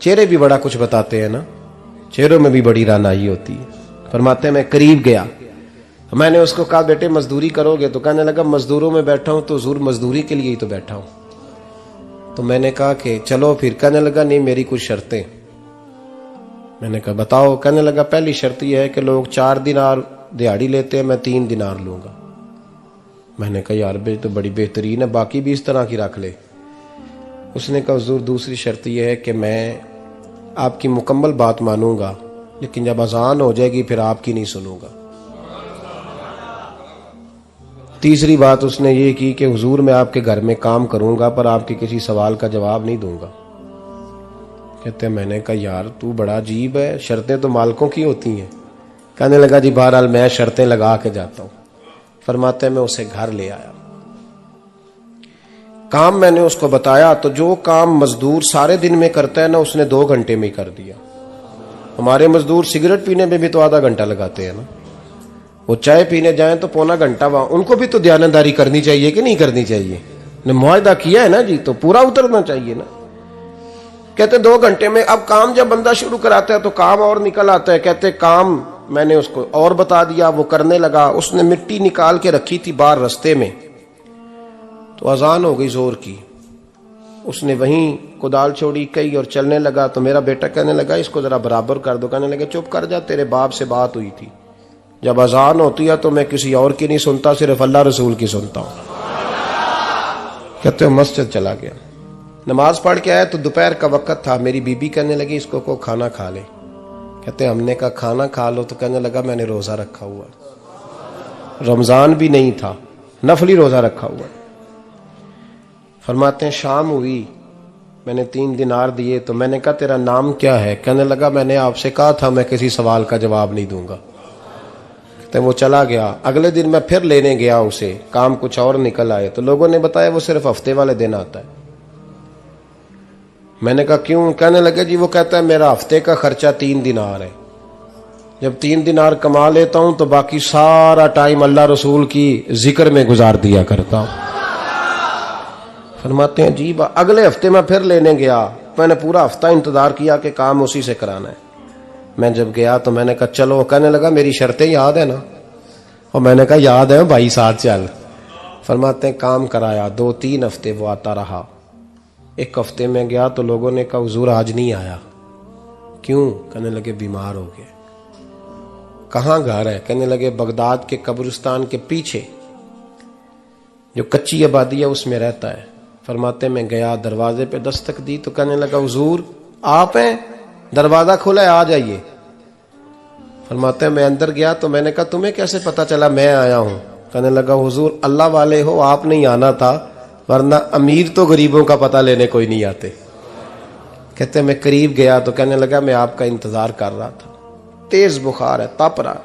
चेहरे भी बड़ा कुछ बताते हैं ना, चेहरों में भी बड़ी रानाई होती है। फरमाते हैं मैं करीब गया, मैंने उसको कहा बेटे मजदूरी करोगे? तो कहने लगा मजदूरों में बैठा हूं तो हुजूर मजदूरी के लिए ही तो बैठा हूं। तो मैंने कहा कि चलो फिर। कहने लगा नहीं मेरी कुछ शर्तें। मैंने कहा बताओ? कहने लगा पहली शर्त यह है कि लोग 4 दिनार दिहाड़ी लेते हैं, मैं 3 दिनार लूंगा। मैंने कहा यार बे तो बड़ी बेहतरीन है, बाकी भी इस तरह की रख ले। उसने कहा हुजूर दूसरी शर्त यह है कि मैं आपकी मुकम्मल बात मानूंगा, लेकिन जब अजान हो जाएगी फिर आपकी नहीं सुनूंगा। तीसरी बात उसने ये की कि हुजूर मैं आपके घर में काम करूंगा पर आपके किसी सवाल का जवाब नहीं दूंगा। कहते हैं मैंने कहा यार तू बड़ा अजीब है, शर्तें तो मालिकों की होती हैं। कहने लगा जी बहरहाल मैं शर्तें लगा के जाता हूं। फरमाते हैं मैं उसे घर ले आया, काम मैंने उसको बताया, तो जो काम मजदूर सारे दिन में करता है ना उसने 2 घंटे में कर दिया। हमारे मजदूर सिगरेट पीने में भी तो आधा घंटा लगाते हैं ना, वो चाय पीने जाएं तो पौना घंटा। वहां उनको भी तो दयानतदारी करनी चाहिए कि नहीं करनी चाहिए? ने मुआहदा किया है ना जी, तो पूरा उतरना चाहिए ना। कहते 2 घंटे में। अब काम जब बंदा शुरू कराता है तो काम और निकल आता है। कहते काम मैंने उसको और बता दिया, वो करने लगा। उसने मिट्टी निकाल के रखी थी बाहर रास्ते में, तो अजान हो गई जोर की। उसने वहीं कुदाल छोड़ी कई और चलने लगा। तो मेरा बेटा कहने लगा इसको जरा बराबर कर दो। कहने लगे चुप कर जा, तेरे बाप से बात हुई थी, जब अजान होती है तो मैं किसी और की नहीं सुनता, सिर्फ अल्लाह रसूल की सुनता हूं। कहते हो मस्जिद चला गया, नमाज पढ़ के आया तो दोपहर का वक्त था। मेरी बीबी कहने लगी इसको को खाना खा ले। कहते हमने कहा खाना खा लो, तो कहने लगा मैंने रोजा रखा हुआ, रमजान भी नहीं था, नफली रोजा रखा हुआ। फरमाते हैं शाम हुई, मैंने 3 दिनार दिए, तो मैंने कहा तेरा नाम क्या है? कहने लगा मैंने आपसे कहा था मैं किसी सवाल का जवाब नहीं दूंगा। कहते वो चला गया। अगले दिन मैं फिर लेने गया उसे, काम कुछ और निकल आए, तो लोगों ने बताया वो सिर्फ हफ्ते वाले दिन आता है। मैंने कहा क्यों? कहने लगे जी वो कहता है मेरा हफ्ते का खर्चा 3 दिनार है, जब 3 दिनार कमा लेता हूं तो बाकी सारा टाइम अल्लाह रसूल की जिक्र में गुजार दिया करता हूं। फरमाते हैं जी अगले हफ्ते मैं फिर लेने गया, मैंने पूरा हफ्ता इंतजार किया कि काम उसी से कराना है। मैं जब गया तो मैंने कहा चलो। कहने लगा मेरी शर्तें याद है ना? और मैंने कहा याद है भाई साथ चल। फरमाते हैं काम कराया, 2-3 हफ्ते वो आता रहा। एक हफ्ते में गया तो लोगों ने कहा हुजूर आज नहीं आया। क्यों? कहने लगे बीमार हो गए। कहाँ घर है? कहने लगे बगदाद के कब्रिस्तान के पीछे जो कच्ची आबादी है उसमें रहता है। फरमाते मैं गया, दरवाजे पे दस्तक दी तो कहने लगा हुजूर आप हैं? दरवाजा खुला है, आ जाइए। फरमाते मैं अंदर गया तो मैंने कहा तुम्हें कैसे पता चला मैं आया हूं? कहने लगा हुजूर अल्लाह वाले हो, आप नहीं आना था, वरना अमीर तो गरीबों का पता लेने कोई नहीं आते। कहते मैं करीब गया तो कहने लगा मैं आपका इंतजार कर रहा था, तेज बुखार है, तप रहा।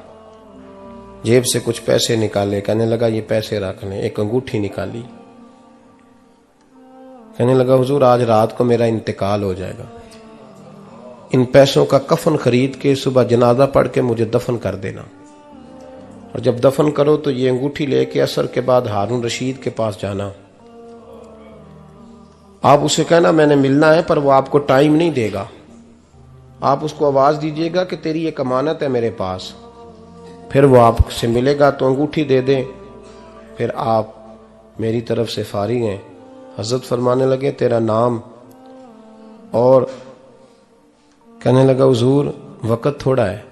जेब से कुछ पैसे निकाले, कहने लगा ये पैसे रख लें। एक अंगूठी निकाली, कहने लगा हुजूर आज रात को मेरा इंतकाल हो जाएगा, इन पैसों का कफन खरीद के सुबह जनाजा पढ़ के मुझे दफन कर देना, और जब दफन करो तो ये अंगूठी लेके असर के बाद हारून रशीद के पास जाना, आप उसे कहना मैंने मिलना है पर वो आपको टाइम नहीं देगा, आप उसको आवाज दीजिएगा कि तेरी एक अमानत है मेरे पास, फिर वो आपसे मिलेगा तो अंगूठी दे दें, फिर आप मेरी तरफ से फारिग हैं। हजरत फरमाने लगे तेरा नाम? और कहने लगा हुजूर वक्त थोड़ा है,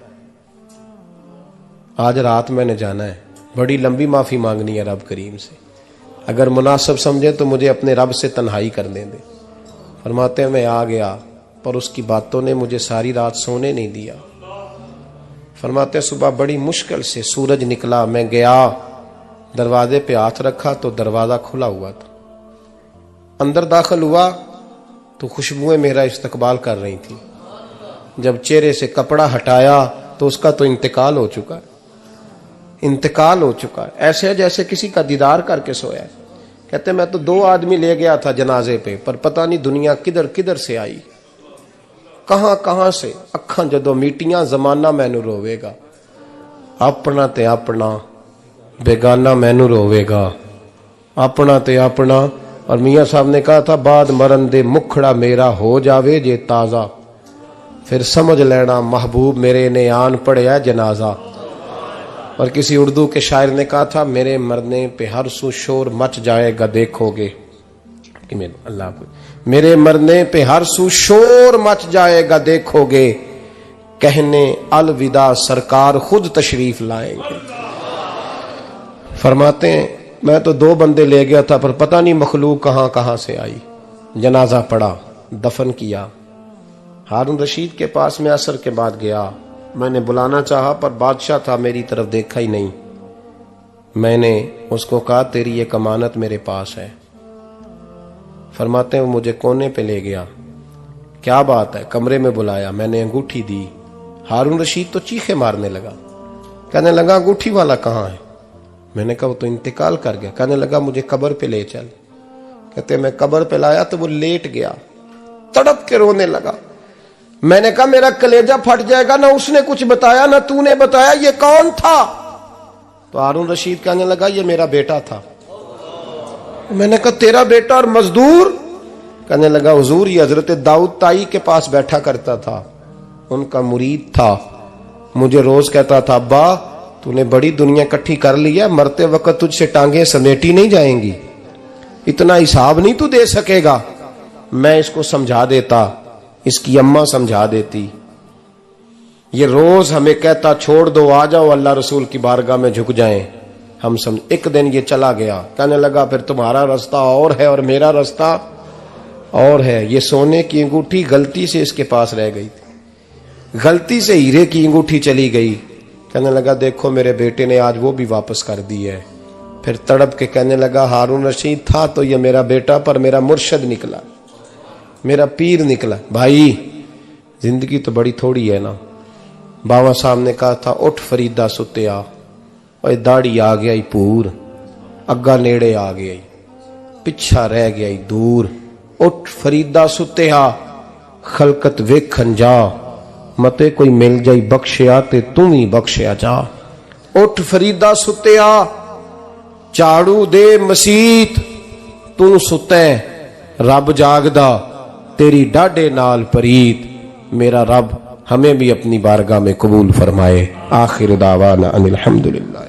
आज रात मैंने जाना है, बड़ी लंबी माफी मांगनी है रब करीम से, अगर मुनासिब समझे तो मुझे अपने रब से तन्हाई करने दे। फरमाते हैं मैं आ गया पर उसकी बातों ने मुझे सारी रात सोने नहीं दिया। फरमाते हैं सुबह बड़ी मुश्किल से सूरज निकला, मैं गया दरवाजे पे हाथ रखा तो दरवाजा खुला हुआ था, अंदर दाखिल हुआ तो खुशबुएं मेरा इस्तकबाल कर रही थी। जब चेहरे से कपड़ा हटाया तो उसका तो इंतकाल हो चुका है, इंतकाल हो चुका है, ऐसे है जैसे किसी का दीदार करके सोया है। कहते मैं तो 2 आदमी ले गया था जनाजे पे, पर पता नहीं दुनिया किधर किधर से आई, कहां कहां से। अखां जदों मीटियां जमाना मैनू रोवेगा, अपना ते अपना बेगाना मैनू रोवेगा, अपना ते अपना। और मियां साहब ने कहा था बाद मरन दे मुखड़ा मेरा हो जावे जे ताजा, फिर समझ लेना महबूब मेरे ने आन पड़िया जनाजा। और किसी उर्दू के शायर ने कहा था मेरे मरने पे हर सू शोर मच जाएगा देखोगे, अल्लाह मेरे मरने पे हर सू शोर मच जाएगा देखोगे, कहने अलविदा सरकार खुद तशरीफ लाएंगे। फरमाते हैं मैं तो 2 बंदे ले गया था पर पता नहीं मखलूक कहां कहां से आई। जनाजा पड़ा, दफन किया। हारून रशीद के पास में असर के बाद गया, मैंने बुलाना चाहा पर बादशाह था, मेरी तरफ देखा ही नहीं। मैंने उसको कहा तेरी एक अमानत मेरे पास है। फरमाते हैं वो मुझे कोने पे ले गया, क्या बात है, कमरे में बुलाया, मैंने अंगूठी दी। हारून रशीद तो चीखे मारने लगा, कहने लगा अंगूठी वाला कहाँ है? मैंने कहा वो तो इंतकाल कर गया। कहने लगा मुझे कब्र पे ले चल। कहते मैं कब्र पे लाया तो वो लेट गया, तड़प के रोने लगा। मैंने कहा मेरा कलेजा फट जाएगा, ना उसने कुछ बताया ना तूने बताया, ये कौन था? तो हारून रशीद कहने लगा ये मेरा बेटा था। मैंने कहा तेरा बेटा और मजदूर? कहने लगा हुजूर ये हजरत दाऊद ताई के पास बैठा करता था, उनका मुरीद था, मुझे रोज कहता था अब्बा तूने बड़ी दुनिया इकट्ठी कर ली है, मरते वक्त तुझसे टांगे समेटी नहीं जाएंगी, इतना हिसाब नहीं तू दे सकेगा। मैं इसको समझा देता, इसकी अम्मा समझा देती। ये रोज हमें कहता छोड़ दो आ जाओ अल्लाह रसूल की बारगाह में झुक जाएं, हम समझ। एक दिन ये चला गया, कहने लगा फिर तुम्हारा रास्ता और है और मेरा रास्ता और है। ये सोने की अंगूठी गलती से इसके पास रह गई थी, गलती से हीरे की अंगूठी चली गई। कहने लगा देखो मेरे बेटे ने आज वो भी वापस कर दी है। फिर तड़प के कहने लगा हारून रशीद था तो ये मेरा बेटा, पर मेरा मुर्शद निकला, मेरा पीर निकला। भाई जिंदगी तो बड़ी थोड़ी है ना। बाबा साहब ने कहा था उठ फरीदा सुत्या, और दाढ़ी आ गया ही पूर, अग्गा नेड़े आ गया ही, पिछा रह गया ही दूर। उठ फरीदा सुत्या खलकत वेखन जा, मते कोई मिल जाई बख्शिया ते तू ही बख्शिया जा। उठ फरीदा सुत्या झाड़ू दे मसीत, तू सुते रब जागदा तेरी डाडे नाल परीत। मेरा रब हमें भी अपनी बारगाह में कबूल फरमाए। आखिर दावाना अनिल हम्दुलिल्लाह।